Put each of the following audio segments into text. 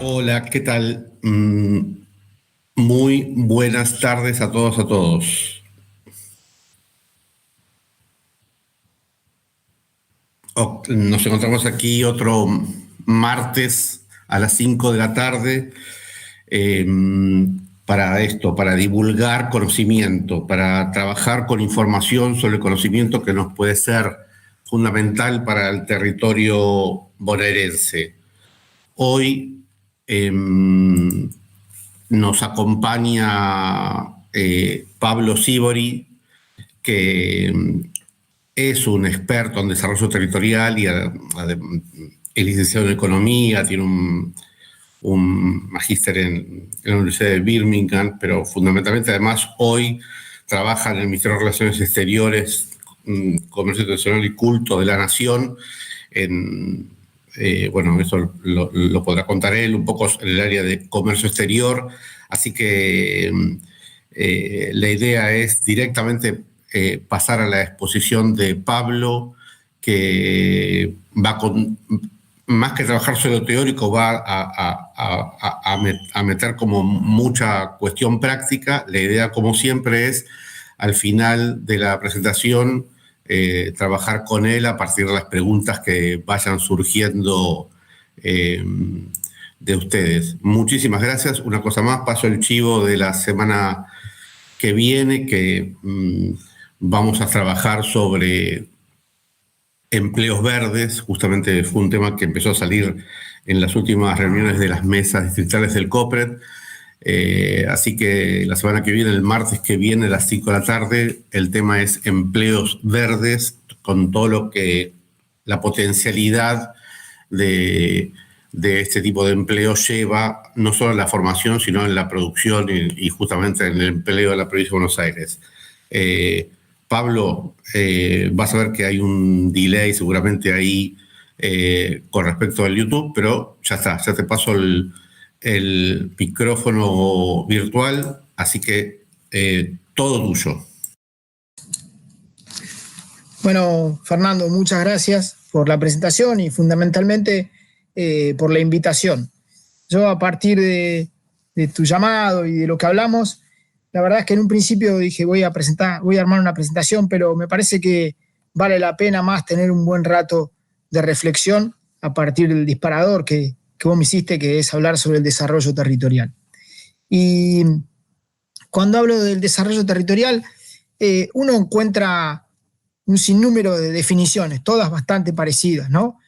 Hola, ¿qué tal? Muy buenas tardes a todos, a todos. Nos encontramos aquí otro martes a las 5 de la tarde eh, para esto, para divulgar conocimiento, para trabajar con información sobre el conocimiento que nos puede ser fundamental para el territorio bonaerense. Hoy nos acompaña Pablo Sívori, que es un experto en desarrollo territorial y es licenciado en economía, tiene un magíster en la Universidad de Birmingham, pero fundamentalmente además hoy trabaja en el Ministerio de Relaciones Exteriores, Comercio Internacional y Culto de la Nación. Bueno, eso lo podrá contar él, un poco en el área de comercio exterior. Así que la idea es directamente pasar a la exposición de Pablo, que va con, más que trabajar sobre lo teórico, va a meter como mucha cuestión práctica. La idea, como siempre, es al final de la presentación trabajar con él a partir de las preguntas que vayan surgiendo de ustedes. Muchísimas gracias. Una cosa más, paso el chivo de la semana que viene, que vamos a trabajar sobre empleos verdes. Justamente fue un tema que empezó a salir en las últimas reuniones de las mesas distritales del COPRED. Así que la semana que viene, el martes que viene a las 5 de la tarde, el tema es empleos verdes, con todo lo que la potencialidad de este tipo de empleo lleva, no solo en la formación, sino en la producción y justamente en el empleo de la provincia de Buenos Aires. Pablo, vas a ver que hay un delay seguramente ahí con respecto al YouTube, pero ya está, ya te paso el micrófono virtual, así que todo tuyo. Bueno, Fernando, muchas gracias por la presentación y fundamentalmente por la invitación. Yo, a partir de tu llamado y de lo que hablamos, la verdad es que en un principio dije voy a armar una presentación, pero me parece que vale la pena más tener un buen rato de reflexión a partir del disparador que vos me hiciste, que es hablar sobre el desarrollo territorial. Y cuando hablo del desarrollo territorial, uno encuentra un sinnúmero de definiciones, todas bastante parecidas, ¿no?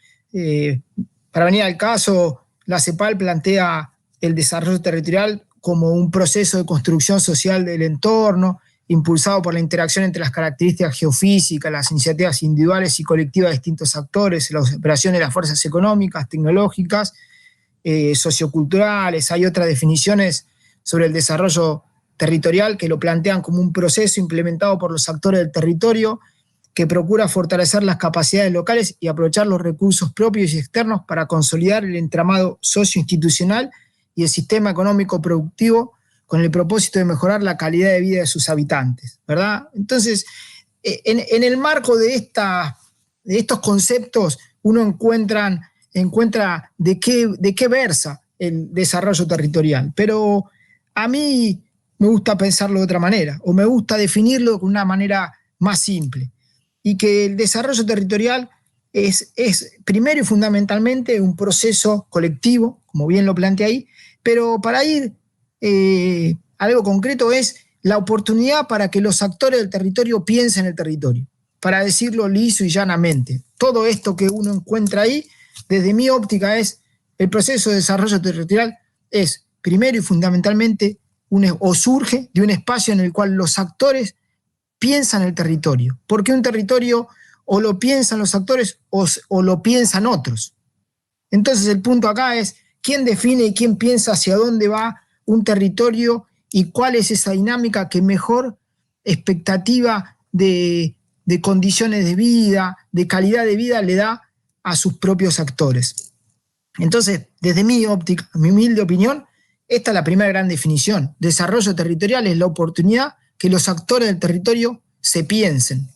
Para venir al caso, la CEPAL plantea el desarrollo territorial como un proceso de construcción social del entorno, impulsado por la interacción entre las características geofísicas, las iniciativas individuales y colectivas de distintos actores, las operaciones de las fuerzas económicas, tecnológicas, socioculturales. Hay otras definiciones sobre el desarrollo territorial que lo plantean como un proceso implementado por los actores del territorio que procura fortalecer las capacidades locales y aprovechar los recursos propios y externos para consolidar el entramado socioinstitucional y el sistema económico productivo con el propósito de mejorar la calidad de vida de sus habitantes, ¿verdad? Entonces, en el marco de estos conceptos, uno encuentra de qué versa el desarrollo territorial. Pero a mí me gusta pensarlo de otra manera, o me gusta definirlo de una manera más simple, y que el desarrollo territorial es primero y fundamentalmente un proceso colectivo, como bien lo planteé ahí, pero para ir a algo concreto es la oportunidad para que los actores del territorio piensen el territorio, para decirlo liso y llanamente. Todo esto que uno encuentra ahí, desde mi óptica, es el proceso de desarrollo territorial, es primero y fundamentalmente surge de un espacio en el cual los actores piensan el territorio, porque un territorio o lo piensan los actores o lo piensan otros. Entonces el punto acá es quién define y quién piensa hacia dónde va un territorio y cuál es esa dinámica que mejor expectativa de condiciones de vida, de calidad de vida le da a sus propios actores. Entonces, desde mi óptica, mi humilde opinión, esta es la primera gran definición. Desarrollo territorial es la oportunidad que los actores del territorio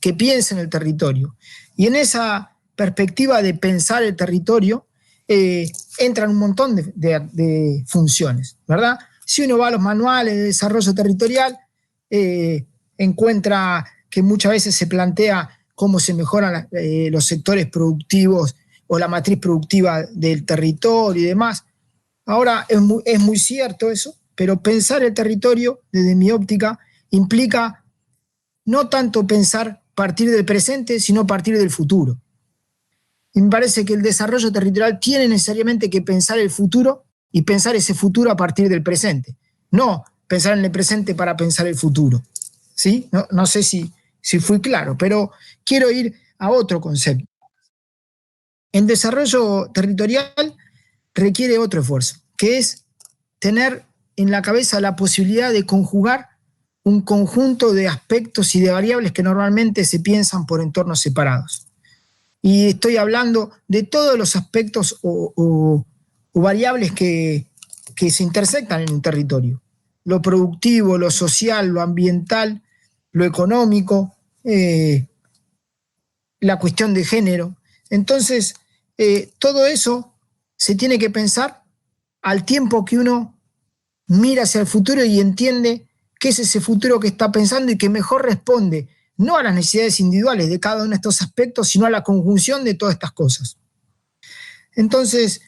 que piensen el territorio. Y en esa perspectiva de pensar el territorio, entran un montón de funciones, ¿verdad? Si uno va a los manuales de desarrollo territorial, encuentra que muchas veces se plantea cómo se mejoran los sectores productivos o la matriz productiva del territorio y demás. Ahora, es muy cierto eso, pero pensar el territorio, desde mi óptica, implica no tanto pensar partir del presente, sino partir del futuro. Y me parece que el desarrollo territorial tiene necesariamente que pensar el futuro y pensar ese futuro a partir del presente. No pensar en el presente para pensar el futuro. ¿Sí? No sé si fui claro, pero quiero ir a otro concepto. El desarrollo territorial requiere otro esfuerzo, que es tener en la cabeza la posibilidad de conjugar un conjunto de aspectos y de variables que normalmente se piensan por entornos separados. Y estoy hablando de todos los aspectos o variables que se intersectan en un territorio. Lo productivo, lo social, lo ambiental, lo económico, la cuestión de género. Entonces, todo eso se tiene que pensar al tiempo que uno mira hacia el futuro y entiende qué es ese futuro que está pensando y que mejor responde no a las necesidades individuales de cada uno de estos aspectos, sino a la conjunción de todas estas cosas. Entonces,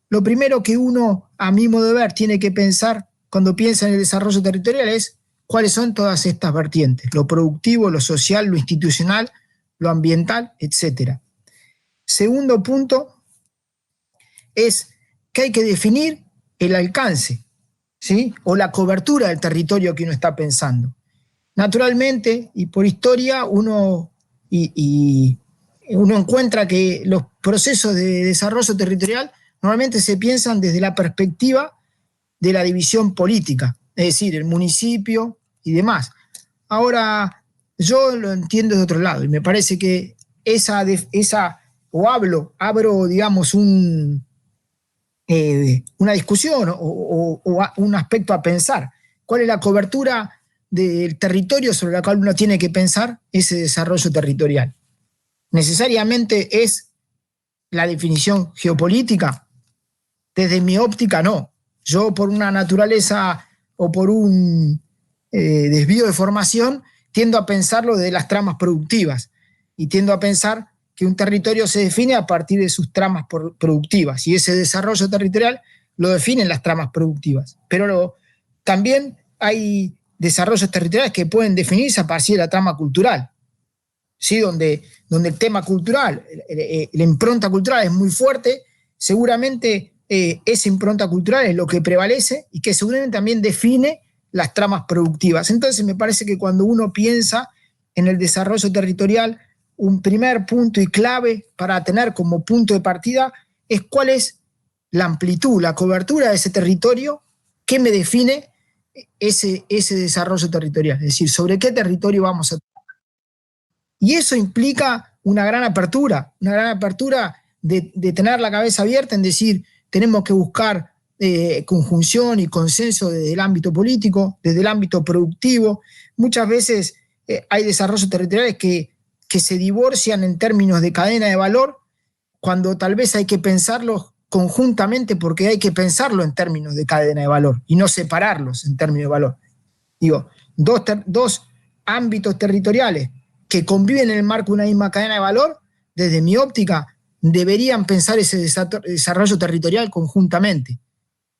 lo primero que uno, a mi modo de ver, tiene que pensar cuando piensa en el desarrollo territorial es cuáles son todas estas vertientes, lo productivo, lo social, lo institucional, lo ambiental, etc. Segundo punto es que hay que definir el alcance, ¿sí? O la cobertura del territorio que uno está pensando. Naturalmente, y por historia, uno encuentra que los procesos de desarrollo territorial normalmente se piensan desde la perspectiva de la división política, es decir, el municipio y demás. Ahora, yo lo entiendo de otro lado y me parece que abro, digamos, una discusión o un aspecto a pensar. ¿Cuál es la cobertura del territorio sobre la cual uno tiene que pensar ese desarrollo territorial? ¿Necesariamente es la definición geopolítica? Desde mi óptica, no. Yo, por una naturaleza o por un desvío de formación, tiendo a pensarlo de las tramas productivas y tiendo a pensar que un territorio se define a partir de sus tramas productivas y ese desarrollo territorial lo definen las tramas productivas. Pero también hay desarrollos territoriales que pueden definirse a partir de la trama cultural, ¿sí? Donde el tema cultural, la impronta cultural es muy fuerte, seguramente esa impronta cultural es lo que prevalece y que seguramente también define las tramas productivas. Entonces me parece que cuando uno piensa en el desarrollo territorial, un primer punto y clave para tener como punto de partida es cuál es la amplitud, la cobertura de ese territorio que me define ese desarrollo territorial, es decir, sobre qué territorio vamos a trabajar. Y eso implica una gran apertura de tener la cabeza abierta en decir, tenemos que buscar conjunción y consenso desde el ámbito político, desde el ámbito productivo. Muchas veces hay desarrollos territoriales que se divorcian en términos de cadena de valor, cuando tal vez hay que pensarlos conjuntamente porque hay que pensarlo en términos de cadena de valor y no separarlos en términos de valor. Digo, dos ámbitos territoriales que conviven en el marco de una misma cadena de valor, desde mi óptica, deberían pensar ese desarrollo territorial conjuntamente.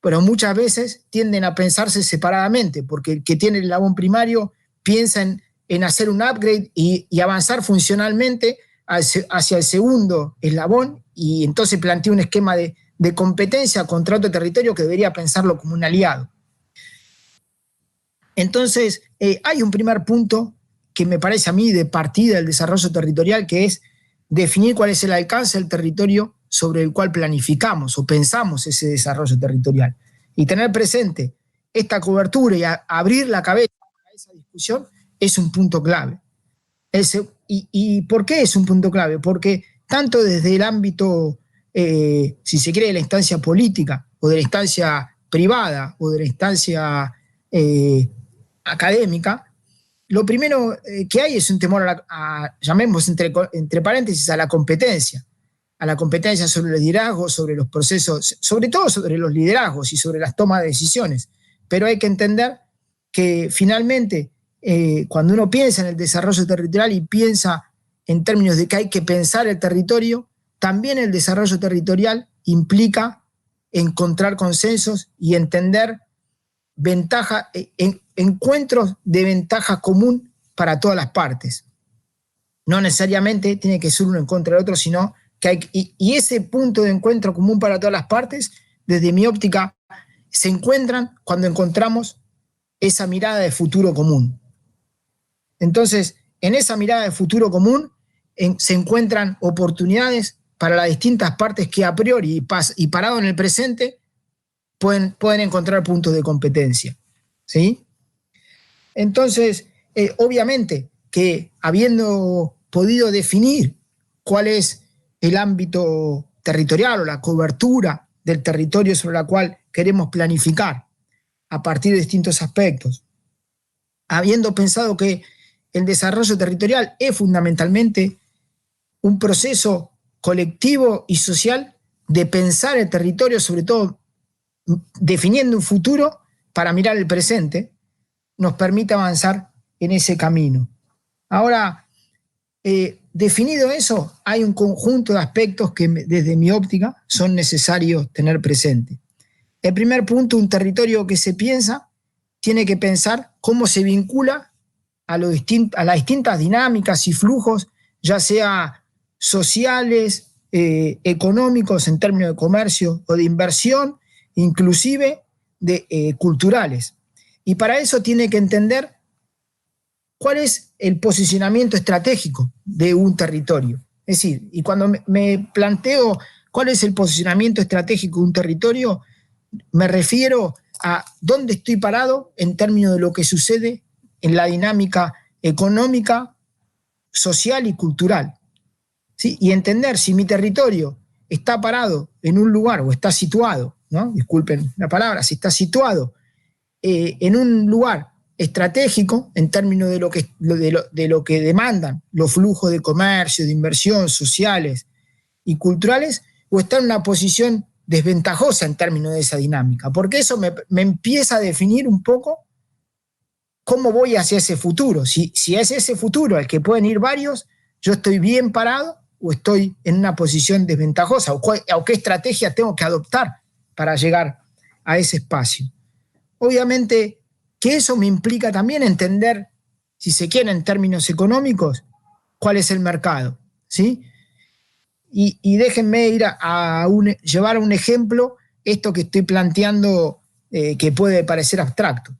Pero muchas veces tienden a pensarse separadamente, porque el que tiene el eslabón primario piensa en hacer un upgrade y avanzar funcionalmente hacia el segundo eslabón, y entonces plantea un esquema de competencia contra otro territorio que debería pensarlo como un aliado. Entonces, hay un primer punto que me parece a mí de partida del desarrollo territorial, que es definir cuál es el alcance del territorio sobre el cual planificamos o pensamos ese desarrollo territorial. Y tener presente esta cobertura y abrir la cabeza a esa discusión es un punto clave. ¿Y por qué es un punto clave? Porque tanto desde el ámbito, si se quiere, de la instancia política, o de la instancia privada, o de la instancia académica, lo primero que hay es un temor llamemos entre paréntesis, a la competencia. a la competencia sobre los liderazgos, sobre los procesos, sobre todo sobre los liderazgos y sobre las tomas de decisiones. Pero hay que entender que finalmente, cuando uno piensa en el desarrollo territorial y piensa en términos de que hay que pensar el territorio, también el desarrollo territorial implica encontrar consensos y entender encuentros de ventaja común para todas las partes. No necesariamente tiene que ser uno en contra del otro, sino que y ese punto de encuentro común para todas las partes, desde mi óptica, se encuentran cuando encontramos esa mirada de futuro común. Entonces, en esa mirada de futuro común se encuentran oportunidades para las distintas partes que a priori y parado en el presente pueden encontrar puntos de competencia, ¿sí? Entonces, obviamente que habiendo podido definir cuál es el ámbito territorial o la cobertura del territorio sobre la cual queremos planificar a partir de distintos aspectos, habiendo pensado que el desarrollo territorial es fundamentalmente un proceso colectivo y social de pensar el territorio, sobre todo definiendo un futuro para mirar el presente, nos permite avanzar en ese camino. Ahora, definido eso, hay un conjunto de aspectos que desde mi óptica son necesarios tener presente. El primer punto, un territorio que se piensa tiene que pensar cómo se vincula a las distintas dinámicas y flujos, ya sea sociales, económicos en términos de comercio o de inversión, inclusive culturales. Y para eso tiene que entender cuál es el posicionamiento estratégico de un territorio. Es decir, y cuando me planteo cuál es el posicionamiento estratégico de un territorio, me refiero a dónde estoy parado en términos de lo que sucede en la dinámica económica, social y cultural. ¿Sí? Y entender si mi territorio está parado en un lugar o está situado, ¿no? Disculpen la palabra, si está situado en un lugar estratégico en términos de lo que demandan los flujos de comercio, de inversión, sociales y culturales, o está en una posición desventajosa en términos de esa dinámica, porque eso me empieza a definir un poco cómo voy hacia ese futuro. Si es ese futuro al que pueden ir varios, yo estoy bien parado o estoy en una posición desventajosa, o qué estrategia tengo que adoptar para llegar a ese espacio. Obviamente que eso me implica también entender, si se quiere en términos económicos, cuál es el mercado, ¿sí? Y déjenme ir llevar a un ejemplo esto que estoy planteando, que puede parecer abstracto.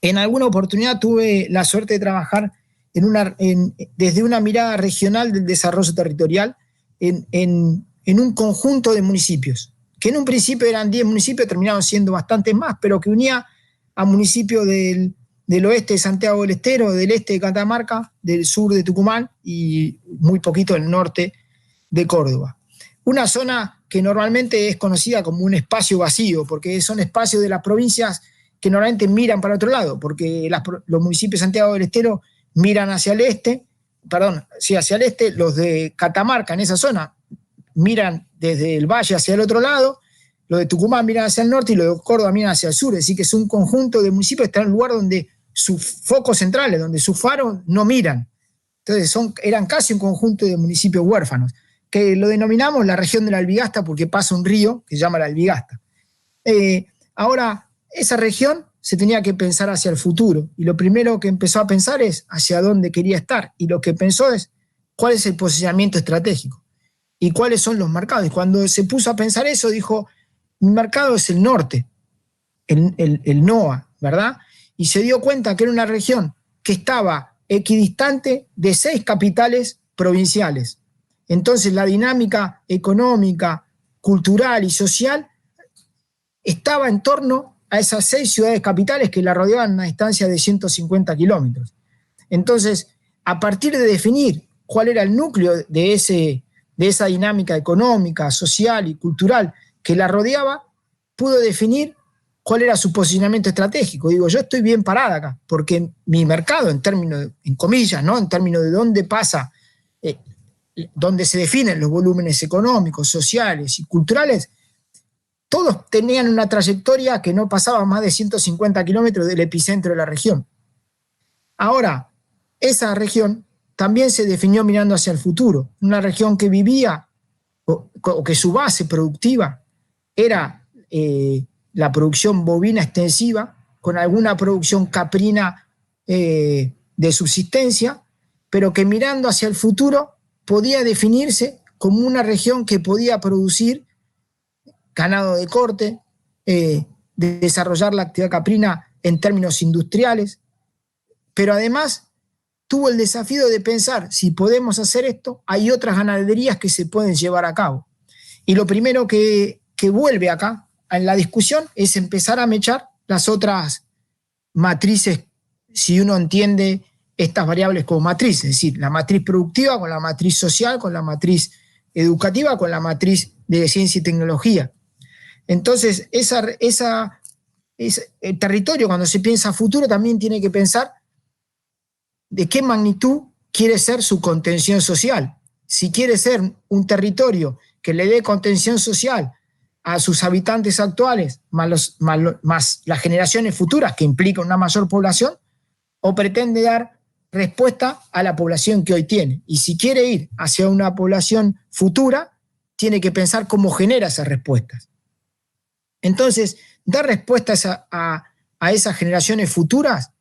En alguna oportunidad tuve la suerte de trabajar desde una mirada regional del desarrollo territorial en un conjunto de municipios, que en un principio eran 10 municipios, terminaron siendo bastantes más, pero que unía a municipios del oeste de Santiago del Estero, del este de Catamarca, del sur de Tucumán y muy poquito del norte de Córdoba. Una zona que normalmente es conocida como un espacio vacío, porque son espacios de las provincias que normalmente miran para otro lado, porque los municipios de Santiago del Estero miran hacia el este, hacia el este, los de Catamarca en esa zona miran desde el valle hacia el otro lado, los de Tucumán miran hacia el norte y los de Córdoba miran hacia el sur, es decir, que es un conjunto de municipios que están en un lugar donde sus focos centrales, donde sus faros no miran. Entonces eran casi un conjunto de municipios huérfanos, que lo denominamos la región de la Albigasta porque pasa un río que se llama la Albigasta. Ahora, esa región se tenía que pensar hacia el futuro, y lo primero que empezó a pensar es hacia dónde quería estar, y lo que pensó es cuál es el posicionamiento estratégico y cuáles son los mercados. Y cuando se puso a pensar eso, dijo, mi mercado es el norte, el NOA, ¿verdad? Y se dio cuenta que era una región que estaba equidistante de 6 capitales provinciales. Entonces la dinámica económica, cultural y social estaba en torno a esas 6 ciudades capitales que la rodeaban a una distancia de 150 kilómetros. Entonces, a partir de definir cuál era el núcleo de esa dinámica económica, social y cultural que la rodeaba, pudo definir cuál era su posicionamiento estratégico. Digo, yo estoy bien parada acá, porque mi mercado, en términos, en comillas, ¿no? En términos de dónde pasa donde se definen los volúmenes económicos, sociales y culturales, todos tenían una trayectoria que no pasaba más de 150 kilómetros del epicentro de la región. Ahora, esa región también se definió mirando hacia el futuro, una región que vivía o que su base productiva era la producción bovina extensiva, con alguna producción caprina de subsistencia, pero que mirando hacia el futuro podía definirse como una región que podía producir ganado de corte, de desarrollar la actividad caprina en términos industriales, pero además tuvo el desafío de pensar, si podemos hacer esto, hay otras ganaderías que se pueden llevar a cabo. Y lo primero que vuelve acá en la discusión es empezar a mechar las otras matrices, si uno entiende estas variables como matrices, es decir, la matriz productiva con la matriz social, con la matriz educativa, con la matriz de ciencia y tecnología. Entonces, el territorio, cuando se piensa a futuro, también tiene que pensar de qué magnitud quiere ser su contención social. Si quiere ser un territorio que le dé contención social a sus habitantes actuales, más las generaciones futuras, que implican una mayor población, o pretende dar respuesta a la población que hoy tiene. Y si quiere ir hacia una población futura, tiene que pensar cómo genera esas respuestas. Entonces, dar respuestas a esas generaciones futuras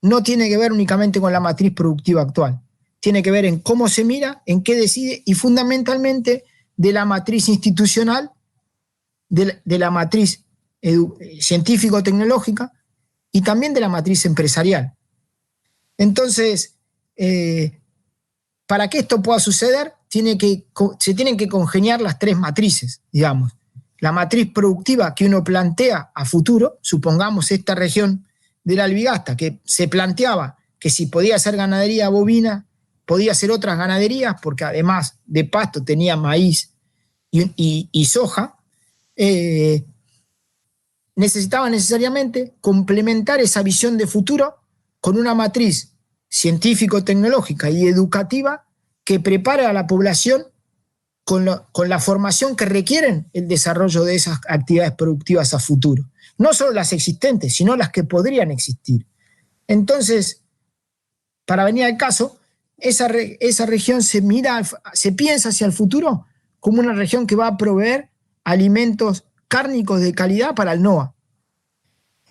no tiene que ver únicamente con la matriz productiva actual. Tiene que ver en cómo se mira, en qué decide y fundamentalmente de la matriz institucional, de la matriz científico-tecnológica y también de la matriz empresarial. Entonces, para que esto pueda suceder, se tienen que congeniar las tres matrices, digamos. La matriz productiva que uno plantea a futuro, supongamos esta región de la Albigasta, que se planteaba que si podía ser ganadería bovina, podía ser otras ganaderías, porque además de pasto tenía maíz y soja, necesitaba necesariamente complementar esa visión de futuro con una matriz científico-tecnológica y educativa que prepare a la población con la formación que requieren el desarrollo de esas actividades productivas a futuro. No solo las existentes, sino las que podrían existir. Entonces, para venir al caso, esa región se piensa hacia el futuro como una región que va a proveer alimentos cárnicos de calidad para el NOA.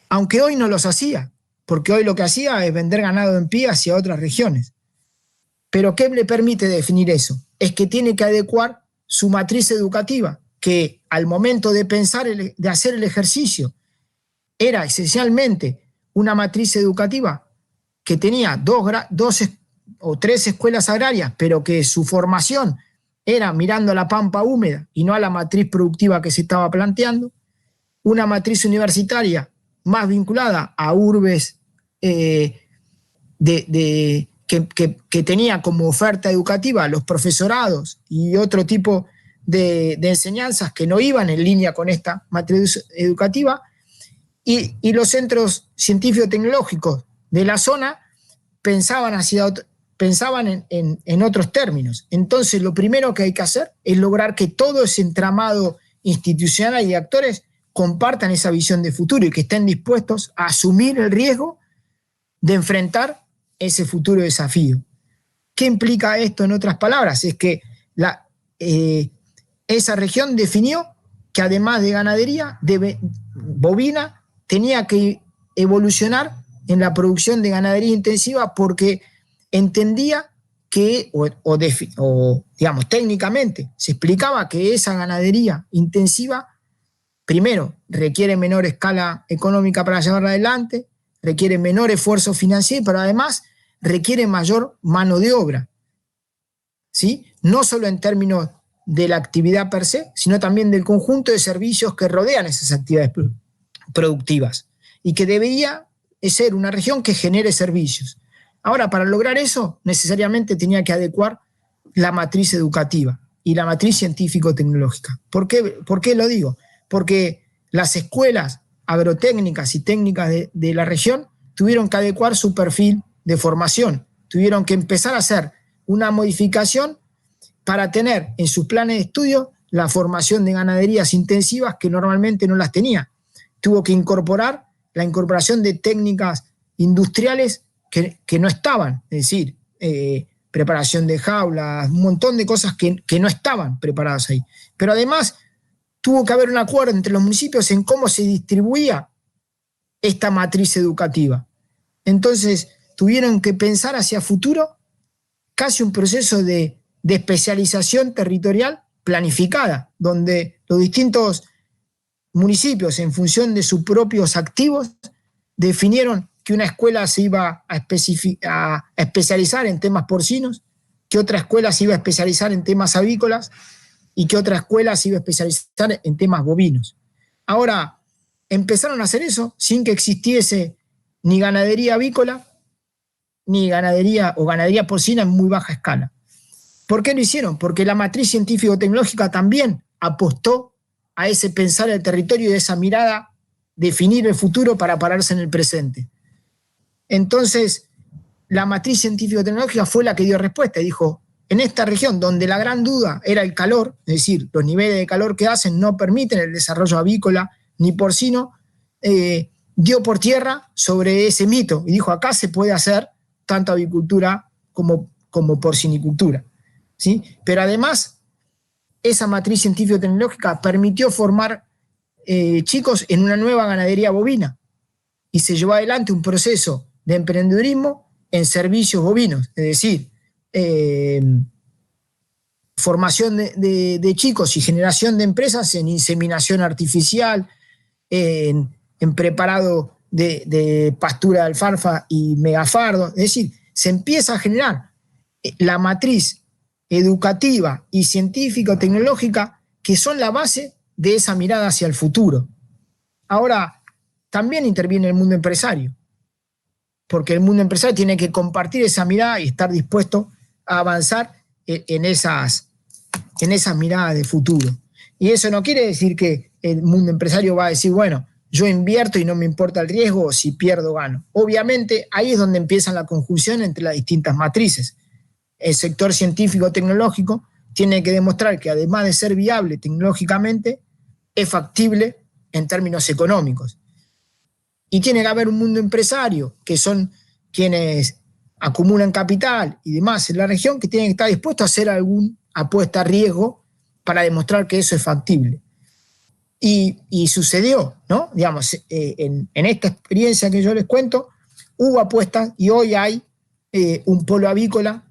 Aunque hoy no los hacía, porque hoy lo que hacía es vender ganado en pie hacia otras regiones. Pero ¿qué le permite definir eso? Es que tiene que adecuar su matriz educativa, que al momento de pensar, de hacer el ejercicio, era esencialmente una matriz educativa que tenía dos o tres escuelas agrarias, pero que su formación era mirando a la pampa húmeda y no a la matriz productiva que se estaba planteando, una matriz universitaria más vinculada a urbes que tenía como oferta educativa los profesorados y otro tipo de enseñanzas que no iban en línea con esta matriz educativa, y los centros científico-tecnológicos de la zona pensaban en otros términos. Entonces, lo primero que hay que hacer es lograr que todo ese entramado institucional y de actores compartan esa visión de futuro y que estén dispuestos a asumir el riesgo de enfrentar ese futuro desafío. ¿Qué implica esto en otras palabras? Es que esa región definió que además de ganadería bovina, tenía que evolucionar en la producción de ganadería intensiva porque entendía que, digamos, técnicamente, se explicaba que esa ganadería intensiva, primero, requiere menor escala económica para llevarla adelante, requiere menor esfuerzo financiero, pero además requiere mayor mano de obra, ¿sí? No solo en términos de la actividad per se, sino también del conjunto de servicios que rodean esas actividades productivas, y que debería ser una región que genere servicios. Ahora, para lograr eso, necesariamente tenía que adecuar la matriz educativa y la matriz científico-tecnológica. ¿Por qué lo digo? Porque las escuelas agrotécnicas y técnicas de la región tuvieron que adecuar su perfil de formación, tuvieron que empezar a hacer una modificación para tener en sus planes de estudio la formación de ganaderías intensivas que normalmente no las tenía. Tuvo que incorporar la incorporación de técnicas industriales que no estaban, es decir, preparación de jaulas, un montón de cosas que no estaban preparadas ahí. Pero además tuvo que haber un acuerdo entre los municipios en cómo se distribuía esta matriz educativa. Entonces tuvieron que pensar hacia futuro casi un proceso de especialización territorial planificada, donde los distintos municipios, en función de sus propios activos, definieron que una escuela se iba a especializar en temas porcinos, que otra escuela se iba a especializar en temas avícolas y que otra escuela se iba a especializar en temas bovinos. Ahora, empezaron a hacer eso sin que existiese ni ganadería avícola, ni ganadería o ganadería porcina en muy baja escala. ¿Por qué lo hicieron? Porque la matriz científico-tecnológica también apostó a ese pensar el territorio y esa mirada, definir el futuro para pararse en el presente. Entonces, la matriz científico-tecnológica fue la que dio respuesta y dijo, en esta región donde la gran duda era el calor, es decir, los niveles de calor que hacen no permiten el desarrollo avícola ni porcino, dio por tierra sobre ese mito y dijo, acá se puede hacer tanto avicultura como porcinicultura, ¿sí? Pero además, esa matriz científico-tecnológica permitió formar chicos en una nueva ganadería bovina y se llevó adelante un proceso de emprendedurismo en servicios bovinos, es decir, formación de chicos y generación de empresas en inseminación artificial, en preparado de pastura de alfalfa y megafardo, es decir, se empieza a generar la matriz educativa y científico-tecnológica que son la base de esa mirada hacia el futuro. Ahora, también interviene el mundo empresario, porque el mundo empresario tiene que compartir esa mirada y estar dispuesto a avanzar en esas miradas de futuro. Y eso no quiere decir que el mundo empresario va a decir, bueno, yo invierto y no me importa el riesgo, o si pierdo, gano. Obviamente, ahí es donde empieza la conjunción entre las distintas matrices. El sector científico-tecnológico tiene que demostrar que además de ser viable tecnológicamente, es factible en términos económicos. Y tiene que haber un mundo empresario, que son quienes acumulan capital y demás en la región, que tienen que estar dispuestos a hacer alguna apuesta a riesgo para demostrar que eso es factible. Y sucedió, ¿no? Digamos, en esta experiencia que yo les cuento, hubo apuestas y hoy hay un polo avícola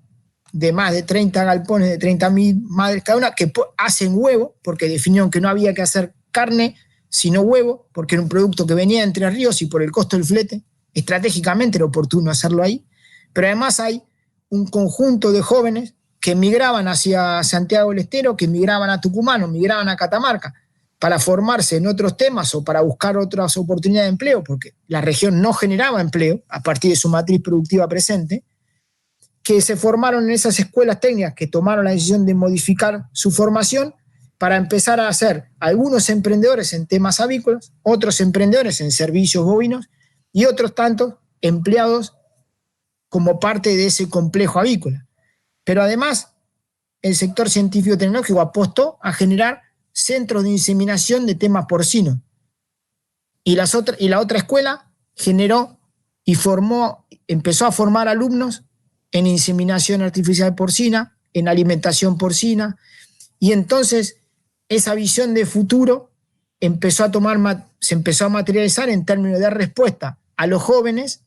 de más de 30 galpones, de 30.000 madres cada una, que hacen huevo, porque definieron que no había que hacer carne, sino huevo, porque era un producto que venía de Entre Ríos y por el costo del flete, estratégicamente era oportuno hacerlo ahí. Pero además hay un conjunto de jóvenes que migraban hacia Santiago del Estero, que migraban a Tucumán o migraban a Catamarca para formarse en otros temas o para buscar otras oportunidades de empleo, porque la región no generaba empleo a partir de su matriz productiva presente, que se formaron en esas escuelas técnicas, que tomaron la decisión de modificar su formación para empezar a ser algunos emprendedores en temas avícolas, otros emprendedores en servicios bovinos y otros tantos empleados como parte de ese complejo avícola. Pero además, el sector científico-tecnológico apostó a generar centros de inseminación de temas porcinos. Y la otra escuela generó y empezó a formar alumnos en inseminación artificial porcina, en alimentación porcina, y entonces esa visión de futuro se empezó a materializar en términos de respuesta a los jóvenes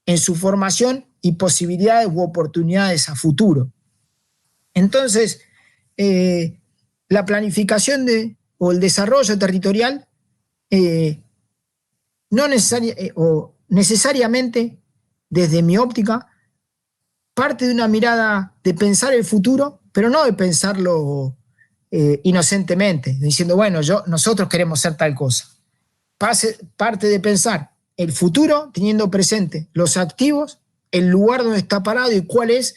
en su formación y posibilidades u oportunidades a futuro. Entonces, la planificación o el desarrollo territorial necesariamente, desde mi óptica, parte de una mirada de pensar el futuro, pero no de pensarlo inocentemente, diciendo, bueno, nosotros queremos ser tal cosa. Parte de pensar el futuro teniendo presente los activos, el lugar donde está parado y cuál es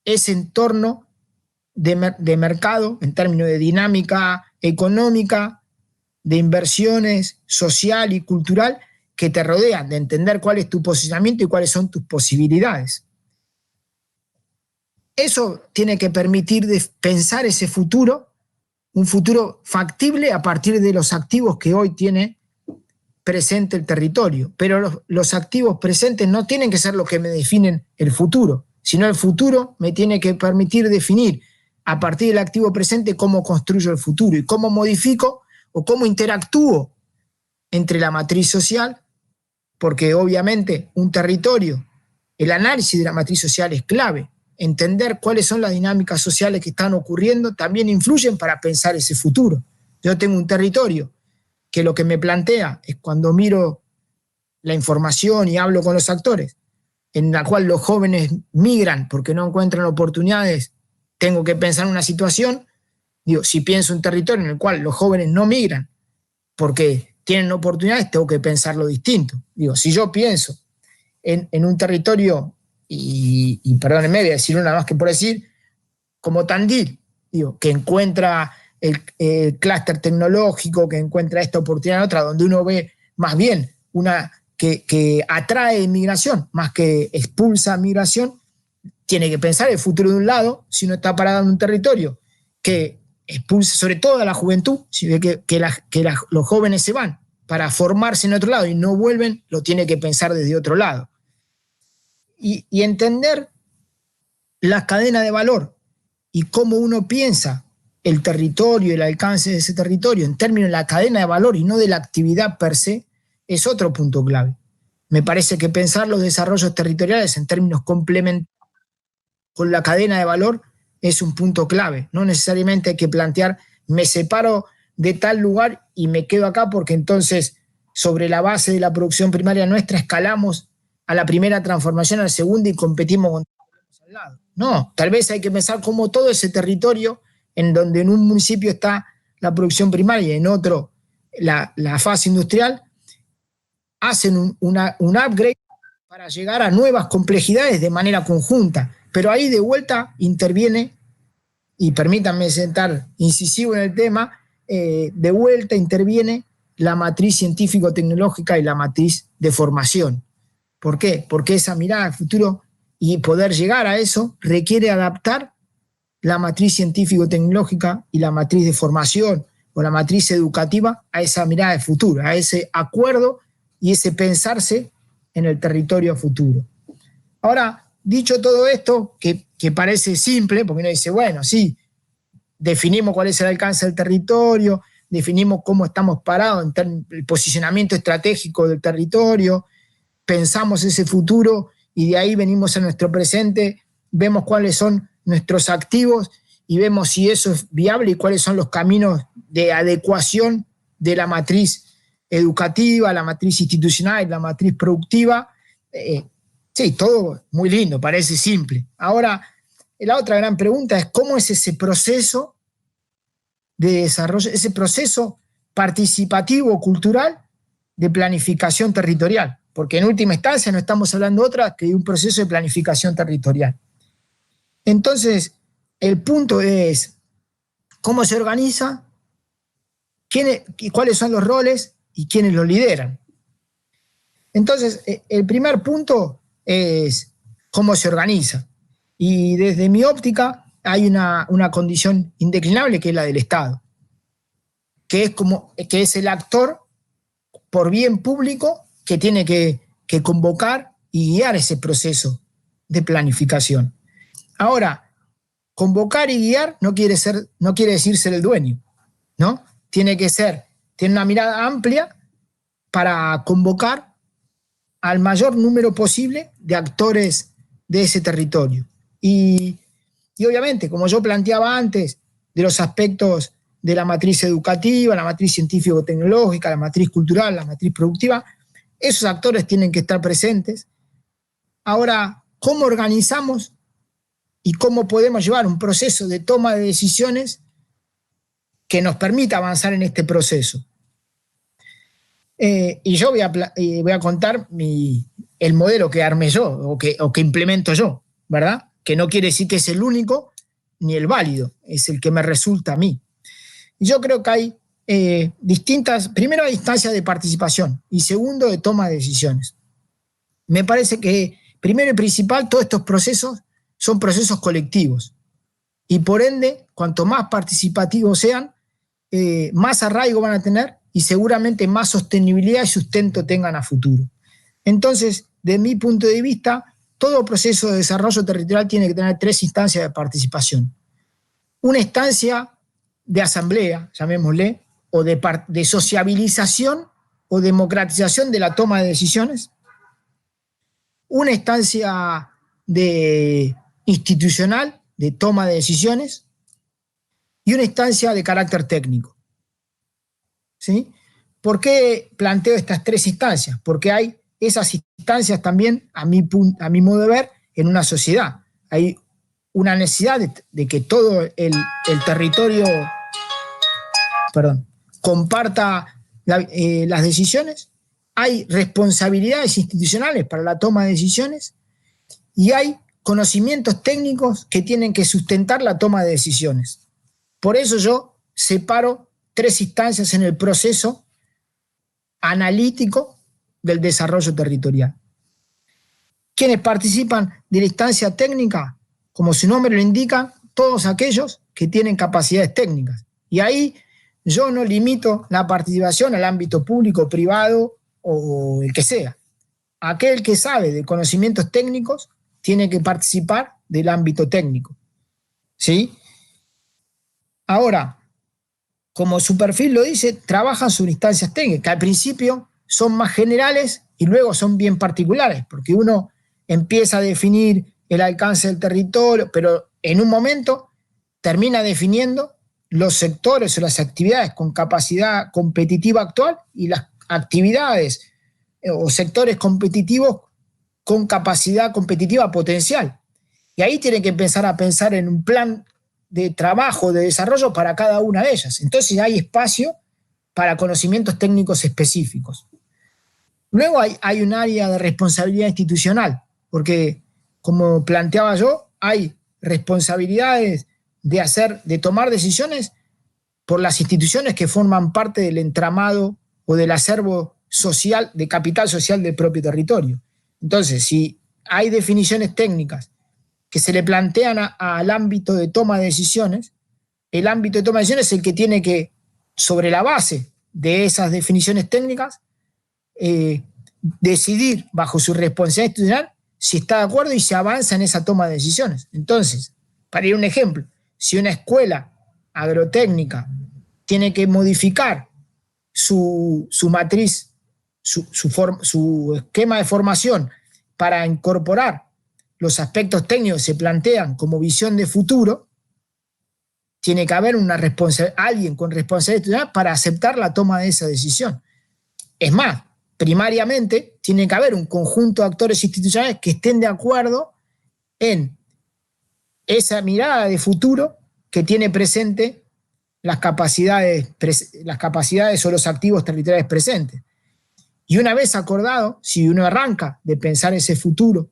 ese entorno de mercado en términos de dinámica económica, de inversiones social y cultural que te rodean, de entender cuál es tu posicionamiento y cuáles son tus posibilidades. eso tiene que permitir pensar ese futuro, un futuro factible a partir de los activos que hoy tiene presente el territorio. Pero los activos presentes no tienen que ser los que me definen el futuro, sino el futuro me tiene que permitir definir a partir del activo presente cómo construyo el futuro y cómo modifico o cómo interactúo entre la matriz social, porque obviamente un territorio, el análisis de la matriz social es clave. Entender cuáles son las dinámicas sociales que están ocurriendo también influyen para pensar ese futuro. Yo tengo un territorio que lo que me plantea es, cuando miro la información y hablo con los actores, en la cual los jóvenes migran porque no encuentran oportunidades, tengo que pensar en una situación. Digo, si pienso un territorio en el cual los jóvenes no migran porque tienen oportunidades, tengo que pensarlo distinto. Digo, si yo pienso en un territorio, y perdónenme, voy a decir una más que por decir, como Tandil, digo, que encuentra el clúster tecnológico, que encuentra esta oportunidad en otra, donde uno ve más bien una que atrae inmigración más que expulsa migración, tiene que pensar el futuro de un lado. Si uno está parado en un territorio que expulsa sobre todo a la juventud, si ve que los jóvenes se van para formarse en otro lado y no vuelven, lo tiene que pensar desde otro lado. Y entender la cadena de valor y cómo uno piensa el territorio, el alcance de ese territorio en términos de la cadena de valor y no de la actividad per se, es otro punto clave. Me parece que pensar los desarrollos territoriales en términos complementarios con la cadena de valor es un punto clave. No necesariamente hay que plantear, me separo de tal lugar y me quedo acá porque entonces sobre la base de la producción primaria nuestra escalamos a la primera transformación, a la segunda y competimos con los al lado. No, tal vez hay que pensar cómo todo ese territorio en donde en un municipio está la producción primaria y en otro la fase industrial, hacen un upgrade para llegar a nuevas complejidades de manera conjunta. Pero ahí de vuelta interviene, y permítanme sentar incisivo en el tema, de vuelta interviene la matriz científico-tecnológica y la matriz de formación. ¿Por qué? Porque esa mirada al futuro y poder llegar a eso requiere adaptar la matriz científico-tecnológica y la matriz de formación o la matriz educativa a esa mirada de futuro, a ese acuerdo y ese pensarse en el territorio futuro. Ahora, dicho todo esto, que parece simple, porque uno dice, bueno, sí, definimos cuál es el alcance del territorio, definimos cómo estamos parados en el posicionamiento estratégico del territorio, pensamos ese futuro y de ahí venimos a nuestro presente, vemos cuáles son nuestros activos y vemos si eso es viable y cuáles son los caminos de adecuación de la matriz educativa, la matriz institucional y la matriz productiva. Sí, todo muy lindo, parece simple. Ahora, la otra gran pregunta es cómo es ese proceso de desarrollo, ese proceso participativo cultural de planificación territorial, porque en última instancia no estamos hablando de otra que de un proceso de planificación territorial. Entonces, el punto es cómo se organiza, cuáles son los roles y quiénes lo lideran. Entonces, el primer punto es cómo se organiza. Y desde mi óptica hay una condición indeclinable que es la del Estado, que es el actor por bien público que tiene que convocar y guiar ese proceso de planificación. Ahora, convocar y guiar no quiere decir ser el dueño, ¿no? Tiene una mirada amplia para convocar al mayor número posible de actores de ese territorio. Y obviamente, como yo planteaba antes, de los aspectos de la matriz educativa, la matriz científico-tecnológica, la matriz cultural, la matriz productiva, esos actores tienen que estar presentes. Ahora, ¿cómo organizamos y cómo podemos llevar un proceso de toma de decisiones que nos permita avanzar en este proceso? Y yo voy a contar el modelo que armé yo o que implemento yo, ¿verdad? Que no quiere decir que es el único ni el válido, es el que me resulta a mí. Y yo creo que hay primero hay instancias de participación y segundo de toma de decisiones. Me parece que primero y principal todos estos procesos son procesos colectivos. Y por ende, cuanto más participativos sean, más arraigo van a tener y seguramente más sostenibilidad y sustento tengan a futuro. Entonces, de mi punto de vista, todo proceso de desarrollo territorial tiene que tener 3 instancias de participación. Una instancia de asamblea, llamémosle, o de sociabilización o democratización de la toma de decisiones. Una instancia institucional de toma de decisiones y una instancia de carácter técnico. ¿Sí? ¿Por qué planteo estas 3 instancias? Porque hay esas instancias también, a mi modo de ver, en una sociedad. Hay una necesidad de que todo el territorio comparta las decisiones, hay responsabilidades institucionales para la toma de decisiones y hay conocimientos técnicos que tienen que sustentar la toma de decisiones. Por eso yo separo 3 instancias en el proceso analítico del desarrollo territorial. ¿Quiénes participan de la instancia técnica? Como su nombre lo indica, todos aquellos que tienen capacidades técnicas. Y ahí yo no limito la participación al ámbito público, privado o el que sea. Aquel que sabe de conocimientos técnicos tiene que participar del ámbito técnico. ¿Sí? Ahora, como su perfil lo dice, trabajan sobre instancias técnicas, que al principio son más generales y luego son bien particulares, porque uno empieza a definir el alcance del territorio, pero en un momento termina definiendo los sectores o las actividades con capacidad competitiva actual y las actividades o sectores competitivos con capacidad competitiva potencial. Y ahí tiene que empezar a pensar en un plan de trabajo, de desarrollo para cada una de ellas. Entonces hay espacio para conocimientos técnicos específicos. Luego hay un área de responsabilidad institucional, porque como planteaba yo, hay responsabilidades de tomar decisiones por las instituciones que forman parte del entramado o del acervo social, de capital social del propio territorio. Entonces, si hay definiciones técnicas que se le plantean al ámbito de toma de decisiones, el ámbito de toma de decisiones es el que tiene que, sobre la base de esas definiciones técnicas, decidir bajo su responsabilidad institucional si está de acuerdo y se avanza en esa toma de decisiones. Entonces, para ir a un ejemplo, si una escuela agrotécnica tiene que modificar su matriz, su esquema de formación para incorporar los aspectos técnicos que se plantean como visión de futuro, tiene que haber alguien con responsabilidad institucional para aceptar la toma de esa decisión. Es más, primariamente tiene que haber un conjunto de actores institucionales que estén de acuerdo en esa mirada de futuro que tiene presente las capacidades o los activos territoriales presentes. Y una vez acordado, si uno arranca de pensar ese futuro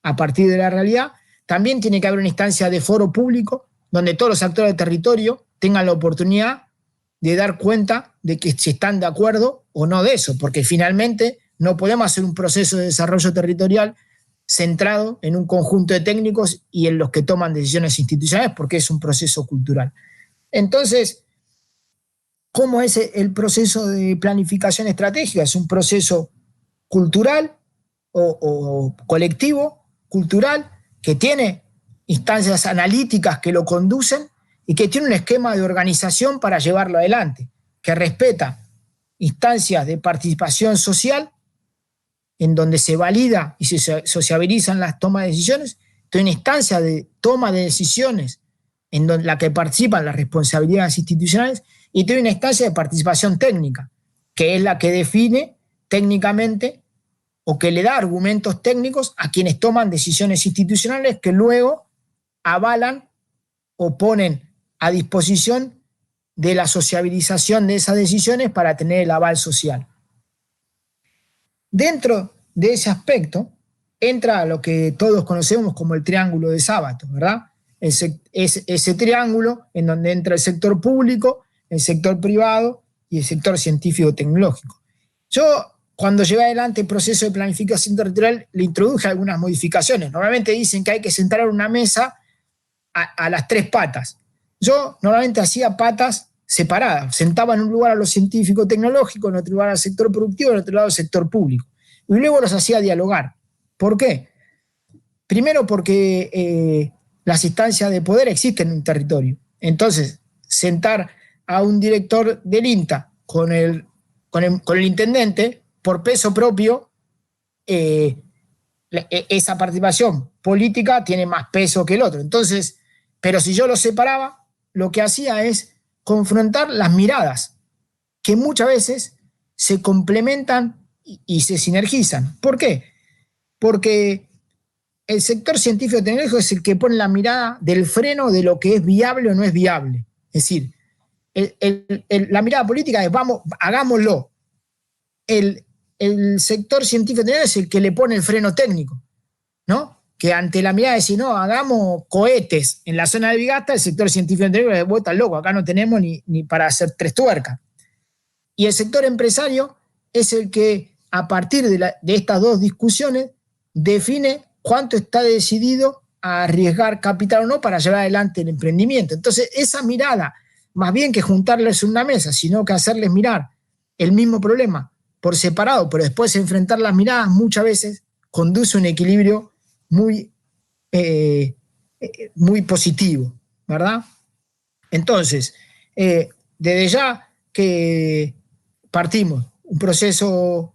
a partir de la realidad, también tiene que haber una instancia de foro público donde todos los actores del territorio tengan la oportunidad de dar cuenta de que si están de acuerdo o no de eso, porque finalmente no podemos hacer un proceso de desarrollo territorial centrado en un conjunto de técnicos y en los que toman decisiones institucionales, porque es un proceso cultural. Entonces, ¿cómo es el proceso de planificación estratégica? Es un proceso cultural o colectivo, cultural, que tiene instancias analíticas que lo conducen y que tiene un esquema de organización para llevarlo adelante, que respeta instancias de participación social en donde se valida y se sociabilizan las tomas de decisiones, tiene una instancia de toma de decisiones en la que participan las responsabilidades institucionales y tiene una instancia de participación técnica, que es la que define técnicamente o que le da argumentos técnicos a quienes toman decisiones institucionales que luego avalan o ponen a disposición de la sociabilización de esas decisiones para tener el aval social. Dentro de ese aspecto entra lo que todos conocemos como el triángulo de Sábato, ¿verdad? Ese triángulo en donde entra el sector público, el sector privado y el sector científico-tecnológico. Yo cuando llevé adelante el proceso de planificación territorial, le introduje algunas modificaciones. Normalmente dicen que hay que sentar en una mesa a las 3 patas. Yo normalmente hacía patas separadas, sentaba en un lugar a los científicos tecnológicos, en otro lugar al sector productivo, en otro lado al sector público. Y luego los hacía dialogar. ¿Por qué? Primero porque las instancias de poder existen en un territorio. Entonces, sentar a un director del INTA con el intendente, por peso propio, esa participación política tiene más peso que el otro. Entonces, pero si yo los separaba, lo que hacía es confrontar las miradas, que muchas veces se complementan y se sinergizan. ¿Por qué? Porque el sector científico tecnológico es el que pone la mirada del freno de lo que es viable o no es viable. Es decir, la mirada política es vamos, hagámoslo. El sector científico tecnológico es el que le pone el freno técnico, ¿no? Que ante la mirada de decir, no, hagamos cohetes en la zona de Vigasta, el sector científico tecnológico vos estás loco, acá no tenemos ni para hacer 3 tuercas. Y el sector empresario es el que, a partir de estas 2 discusiones, define cuánto está decidido a arriesgar capital o no para llevar adelante el emprendimiento. Entonces, esa mirada, más bien que juntarles en una mesa, sino que hacerles mirar el mismo problema por separado, pero después enfrentar las miradas, muchas veces conduce a un equilibrio muy positivo, ¿verdad? Entonces, desde ya que partimos un proceso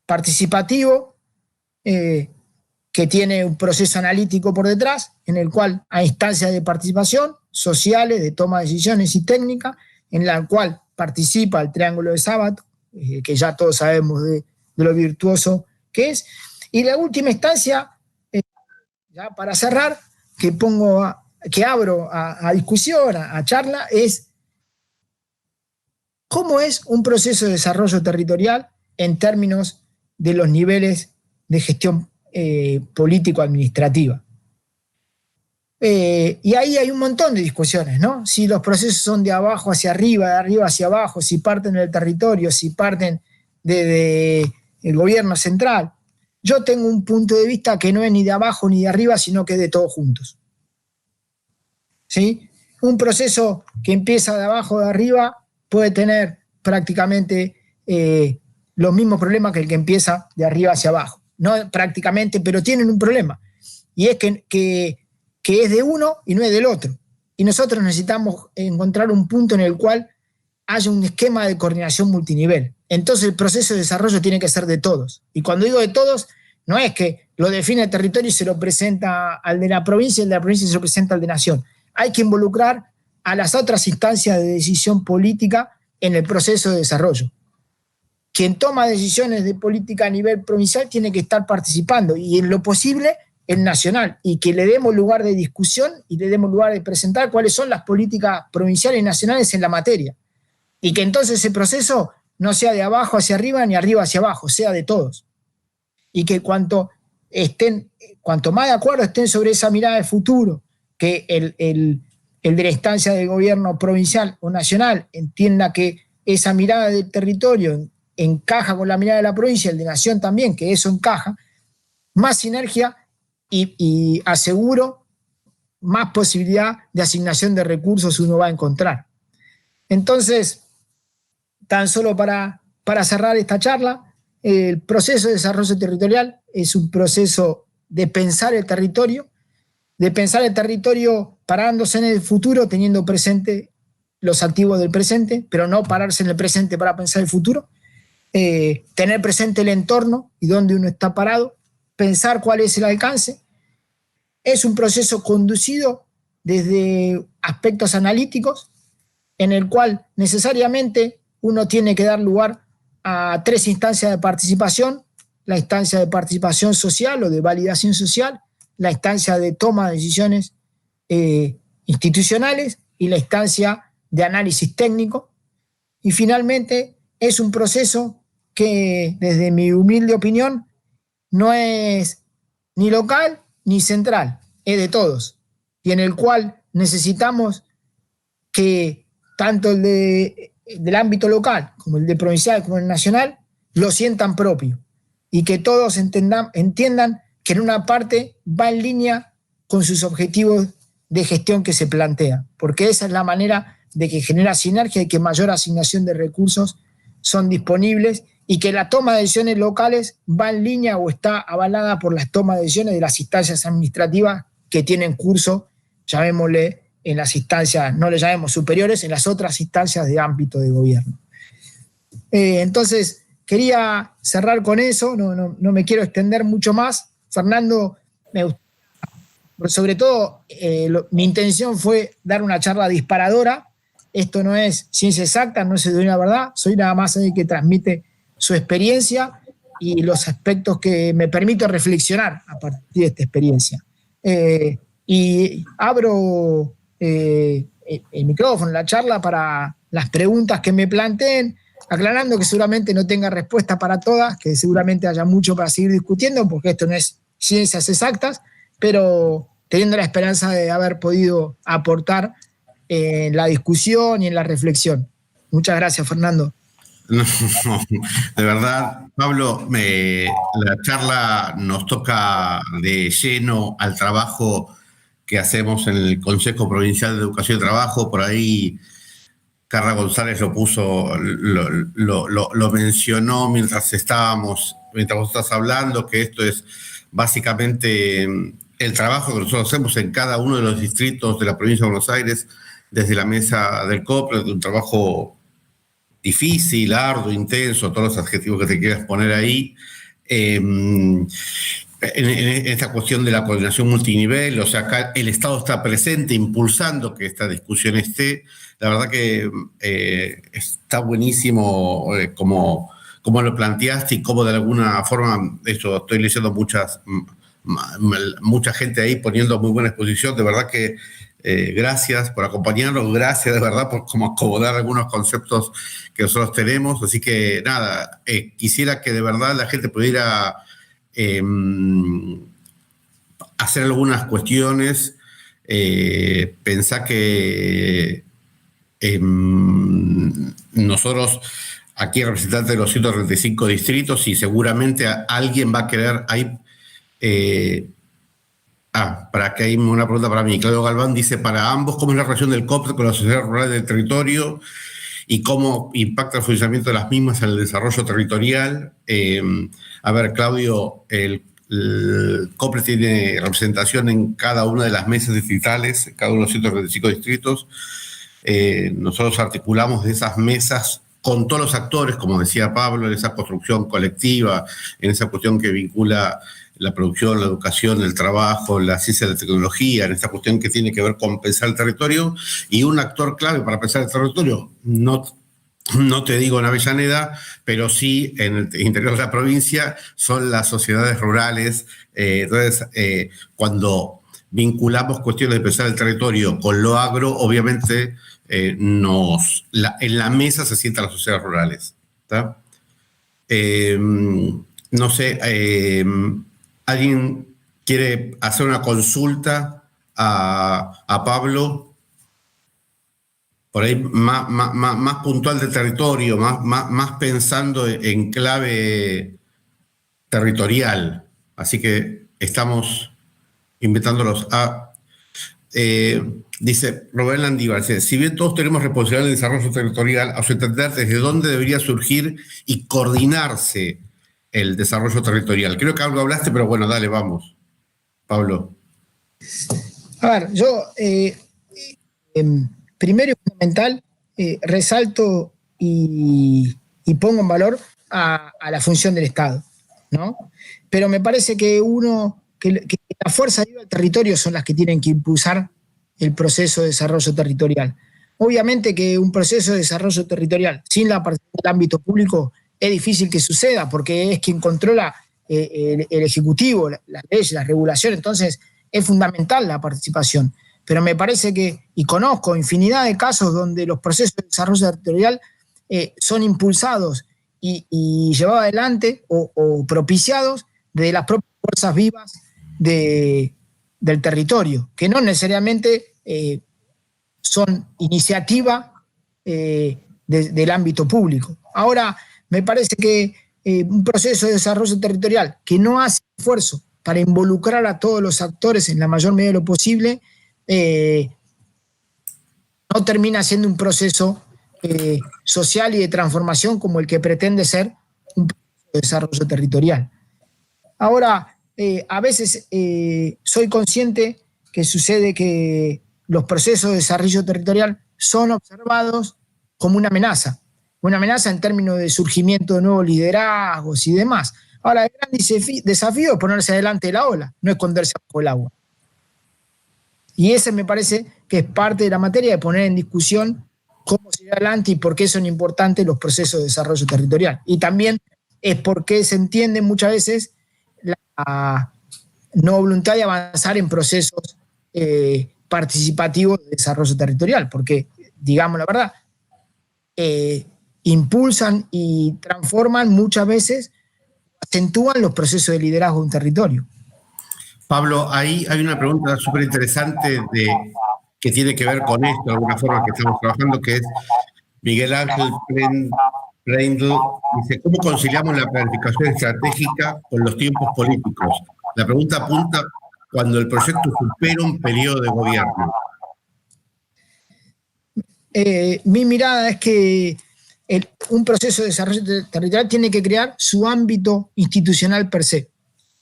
participativo que tiene un proceso analítico por detrás, en el cual hay instancias de participación sociales, de toma de decisiones y técnicas, en la cual participa el Triángulo de Sábato, que ya todos sabemos de lo virtuoso que es. Y la última instancia, ya para cerrar, que abro a discusión, a charla, es cómo es un proceso de desarrollo territorial en términos de los niveles de gestión político-administrativa. Y ahí hay un montón de discusiones, ¿no? Si los procesos son de abajo hacia arriba, de arriba hacia abajo, si parten del territorio, si parten del gobierno central. Yo tengo un punto de vista que no es ni de abajo ni de arriba, sino que es de todos juntos. ¿Sí? Un proceso que empieza de abajo o de arriba puede tener prácticamente los mismos problemas que el que empieza de arriba hacia abajo. No prácticamente, pero tienen un problema. Y es que es de uno y no es del otro. Y nosotros necesitamos encontrar un punto en el cual haya un esquema de coordinación multinivel. Entonces el proceso de desarrollo tiene que ser de todos. Y cuando digo de todos, no es que lo define el territorio y se lo presenta al de la provincia y el de la provincia se lo presenta al de nación. Hay que involucrar a las otras instancias de decisión política en el proceso de desarrollo. Quien toma decisiones de política a nivel provincial tiene que estar participando y en lo posible el nacional, y que le demos lugar de discusión y le demos lugar de presentar cuáles son las políticas provinciales y nacionales en la materia. Y que entonces ese proceso no sea de abajo hacia arriba ni arriba hacia abajo, sea de todos. Y que cuanto más de acuerdo estén sobre esa mirada de futuro, que el de la instancia del gobierno provincial o nacional entienda que esa mirada del territorio encaja con la mirada de la provincia, el de nación también, que eso encaja, más sinergia y aseguro más posibilidad de asignación de recursos uno va a encontrar. Entonces, tan solo para cerrar esta charla, el proceso de desarrollo territorial es un proceso de pensar el territorio parándose en el futuro, teniendo presente los activos del presente, pero no pararse en el presente para pensar el futuro, tener presente el entorno y dónde uno está parado, pensar cuál es el alcance. Es un proceso conducido desde aspectos analíticos, en el cual necesariamente uno tiene que dar lugar a 3 instancias de participación: la instancia de participación social o de validación social, la instancia de toma de decisiones institucionales y la instancia de análisis técnico. Y finalmente es un proceso que, desde mi humilde opinión, no es ni local ni central, es de todos, y en el cual necesitamos que tanto el del ámbito local como el de provincial como el nacional lo sientan propio y que todos entiendan que en una parte va en línea con sus objetivos de gestión que se plantea, porque esa es la manera de que genera sinergia y que mayor asignación de recursos son disponibles y que la toma de decisiones locales va en línea o está avalada por las tomas de decisiones de las instancias administrativas que tienen curso, llamémosle en las instancias, no le llamemos superiores, en las otras instancias de ámbito de gobierno. Entonces, quería cerrar con eso, no me quiero extender mucho más. Fernando, sobre todo, mi intención fue dar una charla disparadora. Esto no es ciencia exacta, no es una verdad, soy nada más el que transmite su experiencia y los aspectos que me permito reflexionar a partir de esta experiencia. Y abro el micrófono, la charla para las preguntas que me planteen, aclarando que seguramente no tenga respuesta para todas, que seguramente haya mucho para seguir discutiendo, porque esto no es ciencias exactas, pero teniendo la esperanza de haber podido aportar en la discusión y en la reflexión. Muchas gracias, Fernando. No, de verdad, Pablo, la charla nos toca de lleno al trabajo que hacemos en el Consejo Provincial de Educación y Trabajo. Por ahí Carla González lo puso, lo mencionó mientras vos estás hablando, que esto es básicamente el trabajo que nosotros hacemos en cada uno de los distritos de la provincia de Buenos Aires, desde la mesa del COPRE, un trabajo difícil, arduo, intenso, todos los adjetivos que te quieras poner ahí, en esta cuestión de la coordinación multinivel. O sea, acá el Estado está presente, impulsando que esta discusión esté. La verdad que está buenísimo como lo planteaste y cómo de alguna forma, estoy leyendo mucha gente ahí poniendo muy buena exposición. De verdad que gracias por acompañarnos, gracias de verdad por como acomodar algunos conceptos que nosotros tenemos. Así que nada, quisiera que de verdad la gente pudiera hacer algunas cuestiones. Pensá que nosotros aquí representantes de los 135 distritos y seguramente alguien va a querer ahí. Para que hay una pregunta para mí. Claudio Galván dice, para ambos, ¿cómo es la relación del COPRE con la sociedad rural del territorio y cómo impacta el funcionamiento de las mismas en el desarrollo territorial? A ver, Claudio, el COPRE tiene representación en cada una de las mesas distritales, en cada uno de los 135 distritos. Nosotros articulamos de esas mesas con todos los actores, como decía Pablo, en esa construcción colectiva, en esa cuestión que vincula la producción, la educación, el trabajo, la ciencia y la tecnología, en esta cuestión que tiene que ver con pensar el territorio. Y un actor clave para pensar el territorio, no te digo en Avellaneda, pero sí en el interior de la provincia, son las sociedades rurales. Entonces, cuando vinculamos cuestiones de pensar el territorio con lo agro, obviamente en la mesa se sientan las sociedades rurales. ¿Tá? No sé, ¿alguien quiere hacer una consulta a Pablo? Por ahí más puntual del territorio, más pensando en clave territorial. Así que estamos invitándolos a... dice Rubén Landívar, si bien todos tenemos responsabilidad en el desarrollo territorial, a su entender, ¿desde dónde debería surgir y coordinarse el desarrollo territorial? Creo que algo hablaste, pero bueno, dale, vamos. Pablo. A ver, yo primero y fundamental resalto y pongo en valor a la función del Estado, ¿no? Pero me parece que la fuerza viva del territorio son las que tienen que impulsar el proceso de desarrollo territorial. Obviamente que un proceso de desarrollo territorial sin la participación del ámbito público es difícil que suceda porque es quien controla el Ejecutivo, las leyes, las regulaciones. Entonces es fundamental la participación. Pero me parece que, y conozco infinidad de casos donde los procesos de desarrollo territorial son impulsados y llevados adelante o propiciados de las propias fuerzas vivas del territorio, que no necesariamente son iniciativa del ámbito público. Ahora, me parece que un proceso de desarrollo territorial que no hace esfuerzo para involucrar a todos los actores en la mayor medida de lo posible, no termina siendo un proceso social y de transformación como el que pretende ser un proceso de desarrollo territorial. Ahora, a veces soy consciente que sucede que los procesos de desarrollo territorial son observados como una amenaza en términos de surgimiento de nuevos liderazgos y demás. Ahora, el gran desafío es ponerse delante de la ola, no esconderse bajo el agua. Y ese me parece que es parte de la materia de poner en discusión cómo seguir adelante y por qué son importantes los procesos de desarrollo territorial. Y también es porque se entiende muchas veces la no voluntad de avanzar en procesos participativos de desarrollo territorial, porque, digamos la verdad, impulsan y transforman muchas veces, acentúan los procesos de liderazgo de un territorio. Pablo, ahí hay una pregunta súper interesante que tiene que ver con esto, de alguna forma que estamos trabajando, que es Miguel Ángel Preindl, dice, ¿cómo conciliamos la planificación estratégica con los tiempos políticos? La pregunta apunta cuando el proyecto supera un periodo de gobierno. Mi mirada es que un proceso de desarrollo territorial tiene que crear su ámbito institucional per se.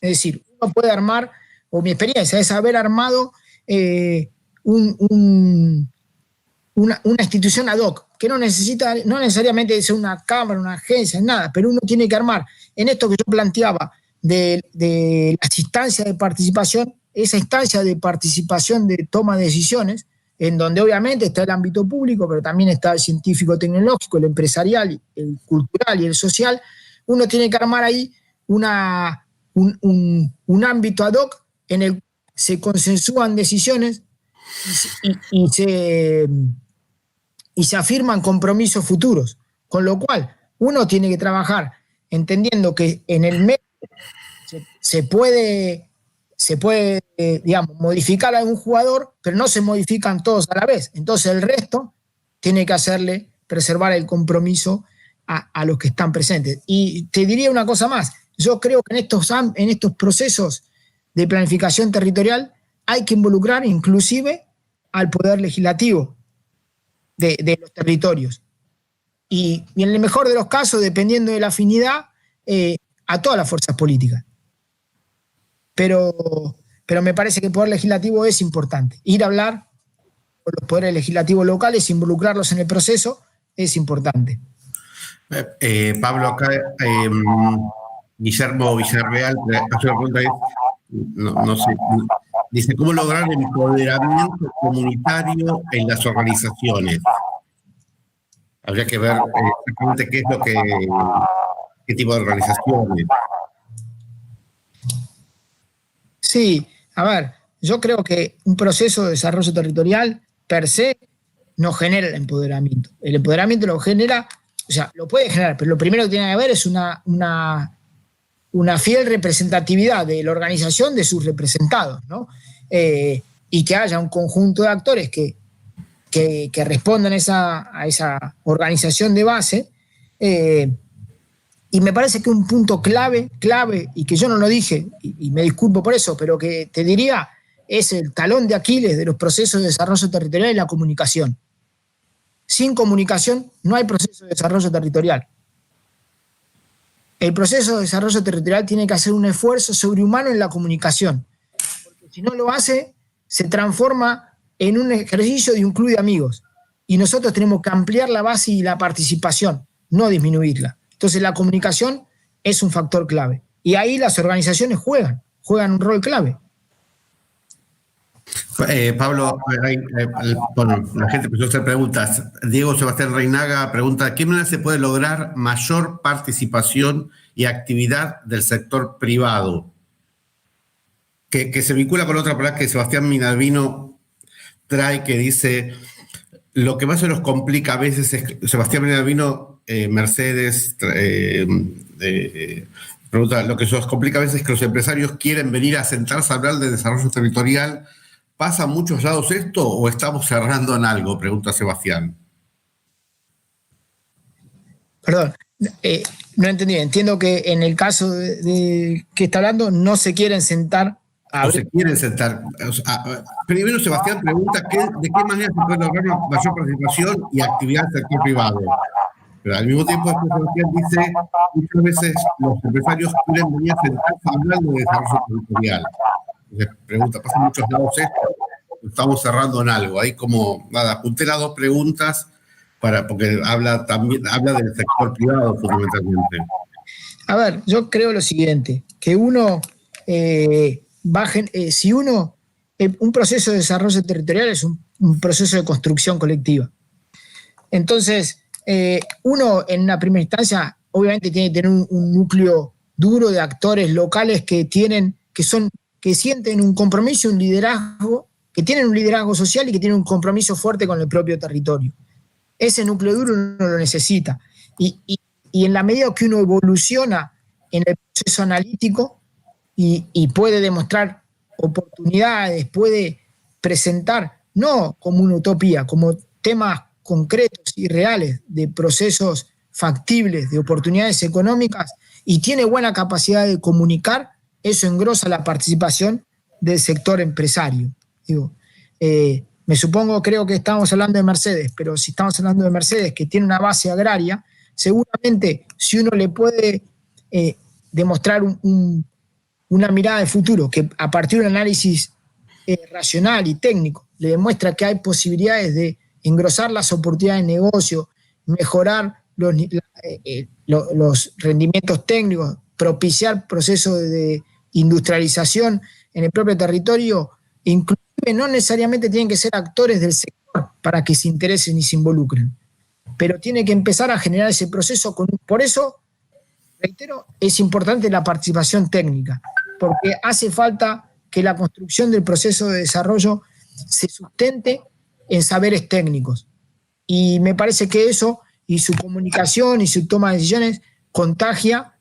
Es decir, uno puede armar, o mi experiencia es haber armado una institución ad hoc, que no necesariamente ser una cámara, una agencia, nada, pero uno tiene que armar en esto que yo planteaba de las instancias de participación, esa instancia de participación de toma de decisiones, en donde obviamente está el ámbito público, pero también está el científico-tecnológico, el empresarial, el cultural y el social. Uno tiene que armar ahí un ámbito ad hoc en el que se consensúan decisiones y se afirman compromisos futuros. Con lo cual, uno tiene que trabajar entendiendo que en el medio se puede digamos, modificar a un jugador, pero no se modifican todos a la vez. Entonces el resto tiene que preservar el compromiso a los que están presentes. Y te diría una cosa más. Yo creo que en estos procesos de planificación territorial hay que involucrar inclusive al poder legislativo de los territorios. Y en el mejor de los casos, dependiendo de la afinidad, a todas las fuerzas políticas. Pero me parece que el poder legislativo es importante. Ir a hablar con los poderes legislativos locales, involucrarlos en el proceso, es importante. Pablo, acá Guillermo Villarreal hace una pregunta, no sé, dice, ¿cómo lograr el empoderamiento comunitario en las organizaciones? Habría que ver exactamente qué tipo de organizaciones. Sí, a ver, yo creo que un proceso de desarrollo territorial per se no genera el empoderamiento. El empoderamiento lo genera, o sea, lo puede generar, pero lo primero que tiene que haber es una fiel representatividad de la organización de sus representados, ¿no? Y que haya un conjunto de actores que respondan a esa organización de base. Y me parece que un punto clave, y que yo no lo dije, y me disculpo por eso, pero que te diría, es el talón de Aquiles de los procesos de desarrollo territorial y la comunicación. Sin comunicación no hay proceso de desarrollo territorial. El proceso de desarrollo territorial tiene que hacer un esfuerzo sobrehumano en la comunicación, porque si no lo hace, se transforma en un ejercicio de un club de amigos. Y nosotros tenemos que ampliar la base y la participación, no disminuirla. Entonces la comunicación es un factor clave. Y ahí las organizaciones juegan un rol clave. Pablo, la gente empezó a hacer preguntas. Diego Sebastián Reinaga pregunta, ¿de qué manera se puede lograr mayor participación y actividad del sector privado? Que se vincula con otra palabra que Sebastián Minervino trae, que dice, lo que más se nos complica a veces es, Sebastián Minervino, Mercedes, pregunta, lo que se nos complica a veces es que los empresarios quieren venir a sentarse a hablar de desarrollo territorial. ¿Pasa a muchos lados esto o estamos cerrando en algo? Pregunta Sebastián. Perdón, No entendí. Entiendo que en el caso de que está hablando, no se quieren sentar. No se quieren sentar. O sea, primero, Sebastián pregunta de qué manera se puede lograr una mayor participación y actividad del sector privado. Pero al mismo tiempo, Sebastián dice, muchas veces los empresarios quieren venir a sentarse hablando de desarrollo territorial. Entonces, pregunta, pasa en muchos lados esto, estamos cerrando en algo. Ahí como, nada, apunté las dos preguntas porque habla del sector privado fundamentalmente. A ver, yo creo lo siguiente, que uno un proceso de desarrollo territorial es un proceso de construcción colectiva. Entonces, uno en una primera instancia obviamente tiene que tener un núcleo duro de actores locales que sienten un compromiso, un liderazgo, que tienen un liderazgo social y que tienen un compromiso fuerte con el propio territorio. Ese núcleo duro uno lo necesita. Y en la medida que uno evoluciona en el proceso analítico y puede demostrar oportunidades, puede presentar, no como una utopía, como temas concretos y reales de procesos factibles, de oportunidades económicas, y tiene buena capacidad de comunicar, eso engrosa la participación del sector empresario. Creo que estamos hablando de Mercedes, pero si estamos hablando de Mercedes, que tiene una base agraria, seguramente si uno le puede demostrar una mirada de futuro, que a partir de un análisis racional y técnico le demuestra que hay posibilidades de engrosar las oportunidades de negocio, mejorar los rendimientos técnicos, propiciar procesos de industrialización en el propio territorio, inclusive no necesariamente tienen que ser actores del sector para que se interesen y se involucren, pero tiene que empezar a generar ese proceso. Por eso, reitero, es importante la participación técnica, porque hace falta que la construcción del proceso de desarrollo se sustente en saberes técnicos. Y me parece que eso, y su comunicación y su toma de decisiones, contagia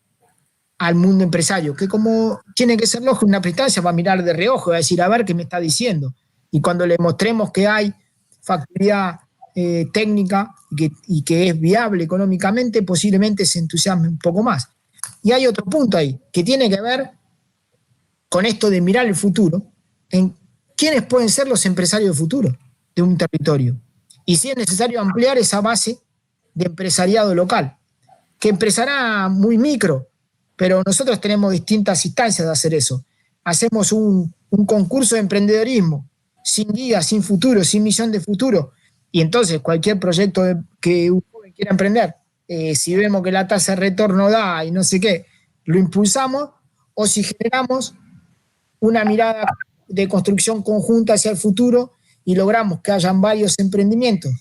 al mundo empresario, que como tiene que ser lógico, una instancia va a mirar de reojo, va a decir, a ver qué me está diciendo. Y cuando le mostremos que hay factibilidad técnica y que es viable económicamente, posiblemente se entusiasme un poco más. Y hay otro punto ahí, que tiene que ver con esto de mirar el futuro, en quiénes pueden ser los empresarios del futuro de un territorio. Y si es necesario ampliar esa base de empresariado local, que empezará muy micro, pero nosotros tenemos distintas instancias de hacer eso. Hacemos un concurso de emprendedorismo, sin guía, sin futuro, sin misión de futuro, y entonces cualquier proyecto que un joven quiera emprender, si vemos que la tasa de retorno da y no sé qué, lo impulsamos, o si generamos una mirada de construcción conjunta hacia el futuro y logramos que hayan varios emprendimientos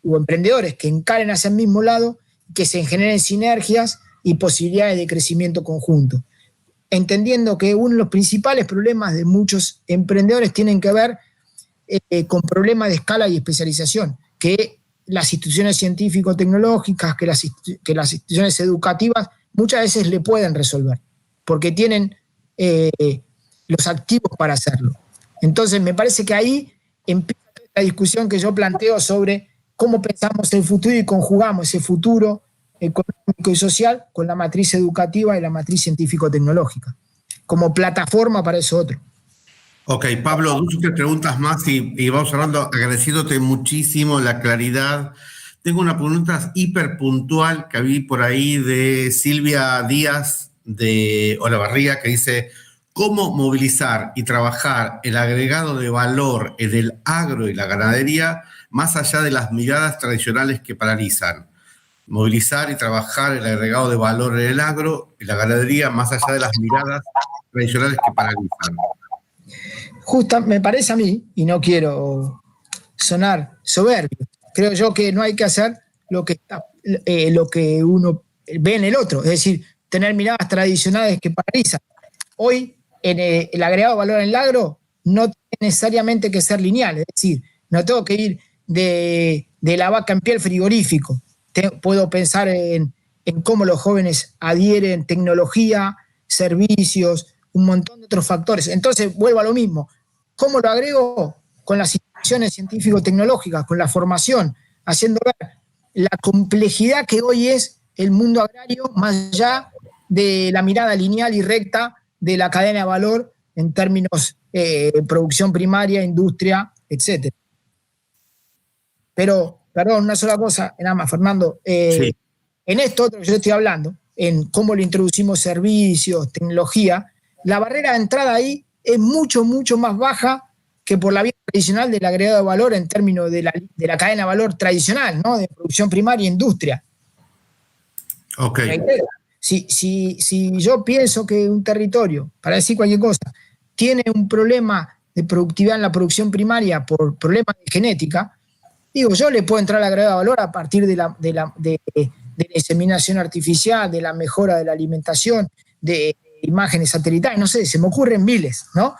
o emprendedores que encaren hacia el mismo lado, que se generen sinergias y posibilidades de crecimiento conjunto. Entendiendo que uno de los principales problemas de muchos emprendedores tienen que ver con problemas de escala y especialización, que las instituciones científico-tecnológicas, que las instituciones educativas muchas veces le pueden resolver, porque tienen los activos para hacerlo. Entonces me parece que ahí empieza la discusión que yo planteo sobre cómo pensamos el futuro y conjugamos ese futuro económico y social con la matriz educativa y la matriz científico-tecnológica, como plataforma para eso otro. Ok, Pablo, 2 o 3 preguntas más y vamos hablando, agradeciéndote muchísimo la claridad. Tengo una pregunta hiper puntual que vi por ahí de Silvia Díaz de Olavarría, que dice: ¿cómo movilizar y trabajar el agregado de valor en el agro y la ganadería más allá de las miradas tradicionales que paralizan? Movilizar y trabajar el agregado de valor en el agro y la ganadería más allá de las miradas tradicionales que paralizan. Justo me parece a mí, y no quiero sonar soberbio, creo yo que no hay que hacer lo que uno ve en el otro, es decir, tener miradas tradicionales que paralizan. Hoy, en el agregado de valor en el agro no tiene necesariamente que ser lineal, es decir, no tengo que ir de la vaca en pie al frigorífico. Puedo pensar en cómo los jóvenes adhieren tecnología, servicios, un montón de otros factores. Entonces, vuelvo a lo mismo. ¿Cómo lo agrego? Con las instituciones científico-tecnológicas, con la formación, haciendo ver la complejidad que hoy es el mundo agrario más allá de la mirada lineal y recta de la cadena de valor en términos producción primaria, industria, etc. Pero, perdón, una sola cosa, nada más, Fernando. Sí. En esto otro que yo estoy hablando, en cómo le introducimos servicios, tecnología, la barrera de entrada ahí es mucho, mucho más baja que por la vía tradicional del agregado de valor en términos de la cadena de valor tradicional, ¿no? De producción primaria e industria. Ok. Si yo pienso que un territorio, para decir cualquier cosa, tiene un problema de productividad en la producción primaria por problemas de genética, digo, yo le puedo entrar al agregado de valor a partir de la inseminación artificial, de la mejora de la alimentación, de imágenes satelitales, no sé, se me ocurren miles, ¿no?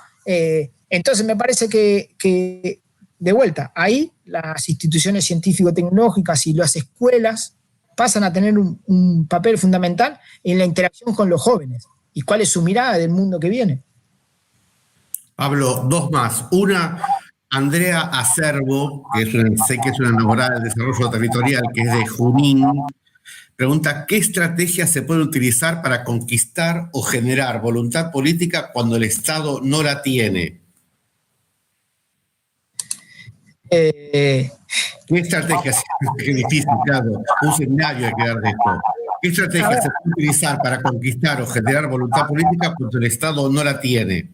Entonces me parece que, de vuelta, ahí las instituciones científico-tecnológicas y las escuelas pasan a tener un papel fundamental en la interacción con los jóvenes y cuál es su mirada del mundo que viene. Pablo, dos más. Una, Andrea Acerbo, sé que es una enamorada del desarrollo territorial, que es de Junín, pregunta, ¿qué estrategias se pueden utilizar para conquistar o generar voluntad política cuando el Estado no la tiene? ¿Qué estrategias? Qué difícil, claro. Un seminario hay que dar de esto. ¿Qué estrategias se pueden utilizar para conquistar o generar voluntad política cuando el Estado no la tiene?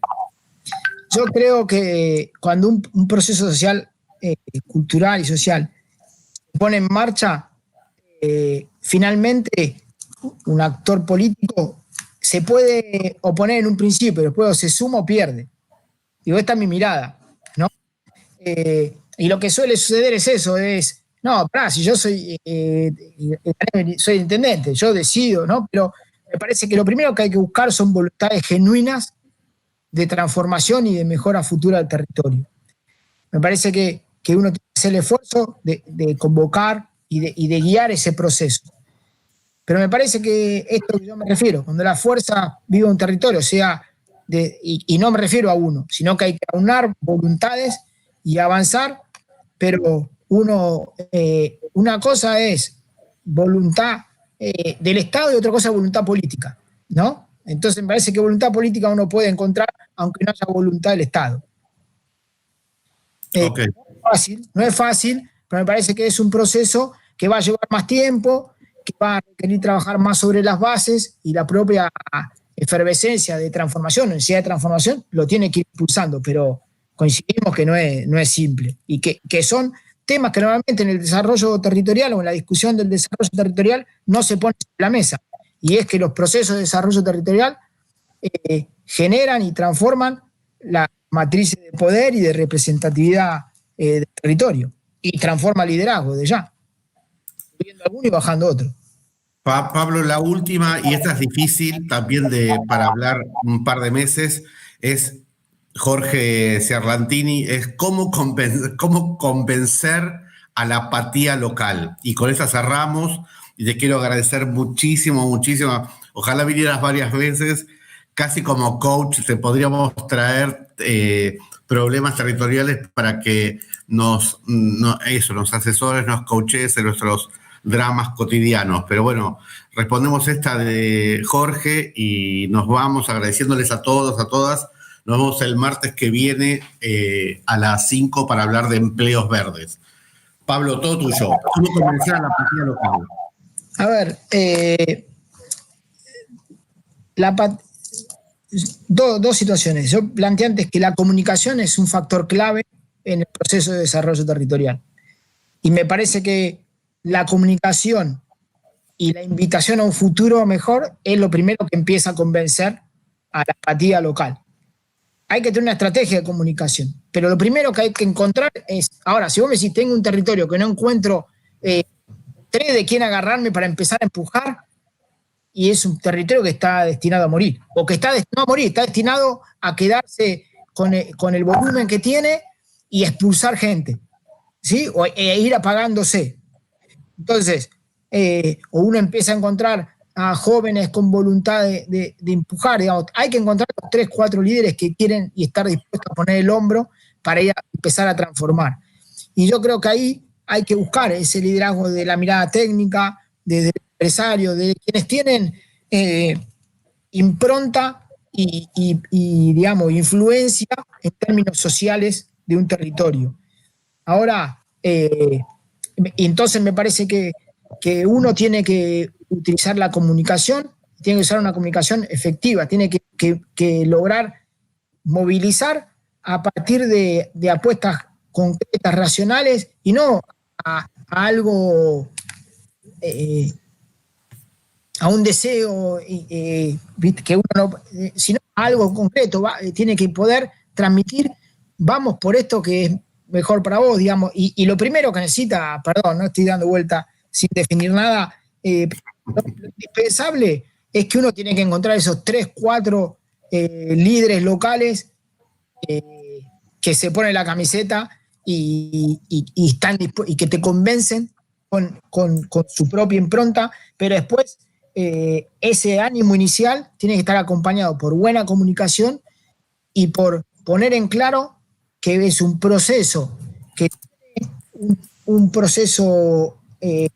Yo creo que cuando un proceso social, cultural y social se pone en marcha, finalmente un actor político se puede oponer en un principio, pero después o se suma o pierde. Digo, esta es mi mirada, ¿no? Y lo que suele suceder es eso, no, si yo soy intendente, yo decido, ¿no? Pero me parece que lo primero que hay que buscar son voluntades genuinas de transformación y de mejora futura del territorio. Me parece que uno tiene que hacer el esfuerzo de convocar y de guiar ese proceso. Pero me parece que esto que yo me refiero, cuando la fuerza vive un territorio, y no me refiero a uno, sino que hay que aunar voluntades y avanzar, pero una cosa es voluntad del Estado y otra cosa es voluntad política, ¿no? Entonces me parece que voluntad política uno puede encontrar aunque no haya voluntad del Estado. Okay. No es fácil, pero me parece que es un proceso que va a llevar más tiempo, que va a requerir trabajar más sobre las bases y la propia efervescencia de transformación, necesidad de transformación, lo tiene que ir impulsando, pero coincidimos que no es simple y que son temas que normalmente en el desarrollo territorial o en la discusión del desarrollo territorial no se ponen sobre la mesa. Y es que los procesos de desarrollo territorial generan y transforman la matriz de poder y de representatividad del territorio y transforma el liderazgo de ya, subiendo alguno y bajando otro. Pablo, la última, y esta es difícil también para hablar un par de meses, es Jorge Ciarlantini, es cómo convencer a la apatía local. Y con esa cerramos, y te quiero agradecer muchísimo, muchísimo. Ojalá vinieras varias veces, casi como coach, te podríamos traer problemas territoriales para que nos asesores, nos coaches en nuestros dramas cotidianos. Pero bueno, respondemos esta de Jorge y nos vamos agradeciéndoles a todos, a todas. Nos vemos el martes que viene a las 5 para hablar de empleos verdes. Pablo, todo tuyo. ¿Cómo convencer a la apatía local? A ver, dos situaciones. Yo planteé antes que la comunicación es un factor clave en el proceso de desarrollo territorial. Y me parece que la comunicación y la invitación a un futuro mejor es lo primero que empieza a convencer a la apatía local. Hay que tener una estrategia de comunicación, pero lo primero que hay que encontrar es, ahora, si vos me decís, tengo un territorio que no encuentro tres de quién agarrarme para empezar a empujar, y es un territorio que está destinado a morir, o que está destinado a morir, está destinado a quedarse con el volumen que tiene y expulsar gente, ¿sí? E ir apagándose. Entonces, o uno empieza a encontrar a jóvenes con voluntad de empujar, digamos, hay que encontrar los 3, 4 líderes que quieren y estar dispuestos a poner el hombro para ir a empezar a transformar. Y yo creo que ahí hay que buscar ese liderazgo de la mirada técnica, desde empresarios, de quienes tienen impronta y, digamos, influencia en términos sociales de un territorio. Ahora, entonces me parece que uno tiene que utilizar la comunicación, tiene que usar una comunicación efectiva, tiene que lograr movilizar a partir de apuestas concretas, racionales, y no a algo, a un deseo que uno no, sino a algo concreto, tiene que poder transmitir, vamos por esto que es mejor para vos, digamos, y lo primero que necesita, perdón, no estoy dando vuelta sin definir nada, lo indispensable es que uno tiene que encontrar esos 3, 4 líderes locales que se ponen la camiseta y que te convencen con su propia impronta, pero después ese ánimo inicial tiene que estar acompañado por buena comunicación y por poner en claro que es un proceso, que tiene un proceso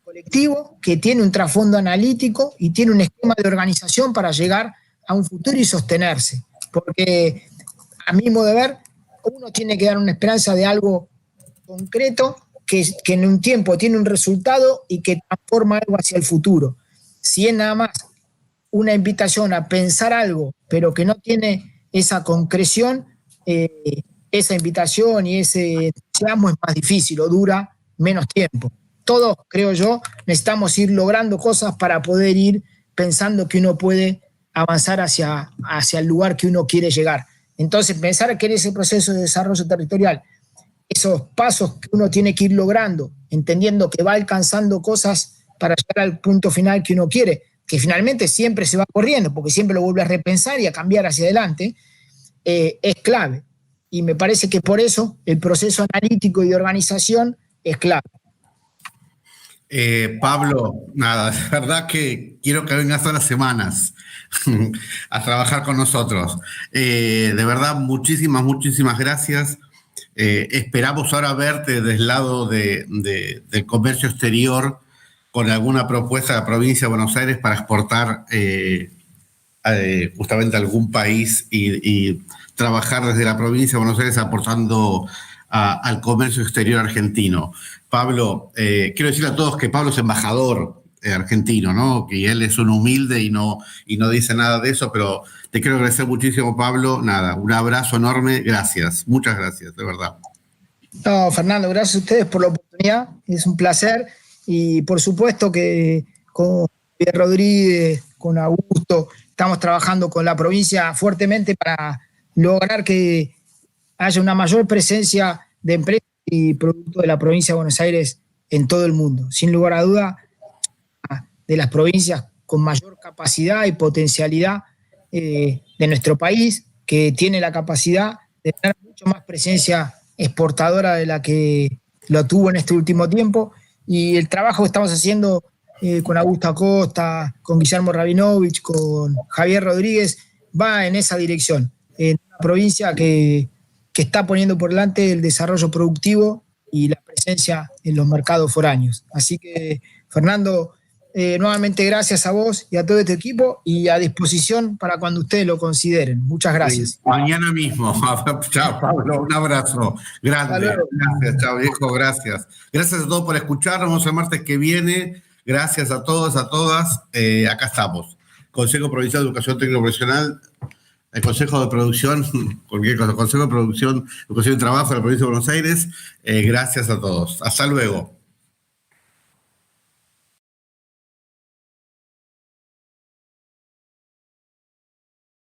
colectivo, que tiene un trasfondo analítico y tiene un esquema de organización para llegar a un futuro y sostenerse. Porque, a mi modo de ver, uno tiene que dar una esperanza de algo concreto que en un tiempo tiene un resultado y que transforma algo hacia el futuro. Si es nada más una invitación a pensar algo, pero que no tiene esa concreción, esa invitación y ese entusiasmo es más difícil o dura menos tiempo. Todos, creo yo, necesitamos ir logrando cosas para poder ir pensando que uno puede avanzar hacia el lugar que uno quiere llegar. Entonces, pensar que en ese proceso de desarrollo territorial, esos pasos que uno tiene que ir logrando, entendiendo que va alcanzando cosas para llegar al punto final que uno quiere, que finalmente siempre se va corriendo, porque siempre lo vuelve a repensar y a cambiar hacia adelante, es clave. Y me parece que por eso el proceso analítico y de organización es clave. Pablo, nada, de verdad que quiero que vengas todas las semanas a trabajar con nosotros. De verdad, muchísimas gracias. Esperamos ahora verte del lado del comercio exterior con alguna propuesta de la provincia de Buenos Aires para exportar justamente a algún país y trabajar desde la provincia de Buenos Aires aportando al comercio exterior argentino. Pablo, quiero decirle a todos que Pablo es embajador argentino, ¿no? Que él es un humilde y no dice nada de eso, pero te quiero agradecer muchísimo, Pablo. Nada, un abrazo enorme, gracias, muchas gracias, de verdad. No, Fernando, gracias a ustedes por la oportunidad, es un placer, y por supuesto que con Javier Rodríguez, con Augusto, estamos trabajando con la provincia fuertemente para lograr que haya una mayor presencia de empresas y productos de la provincia de Buenos Aires en todo el mundo. Sin lugar a duda, de las provincias con mayor capacidad y potencialidad de nuestro país, que tiene la capacidad de tener mucho más presencia exportadora de la que lo tuvo en este último tiempo, y el trabajo que estamos haciendo con Augusto Acosta, con Guillermo Rabinovich, con Javier Rodríguez, va en esa dirección, en una provincia que está poniendo por delante el desarrollo productivo y la presencia en los mercados foráneos. Así que, Fernando, nuevamente gracias a vos y a todo este equipo, y a disposición para cuando ustedes lo consideren. Muchas gracias. Mañana mismo. Chao, Pablo, un abrazo grande. Gracias, chao, viejo, gracias. Gracias a todos por escucharnos. Nos vemos el martes que viene. Gracias a todos, a todas. Acá estamos. Consejo Provincial de Educación Técnico Profesional, el Consejo de Producción, cualquier cosa, Consejo de Producción, Educación y Trabajo de la Provincia de Buenos Aires. Gracias a todos. Hasta luego.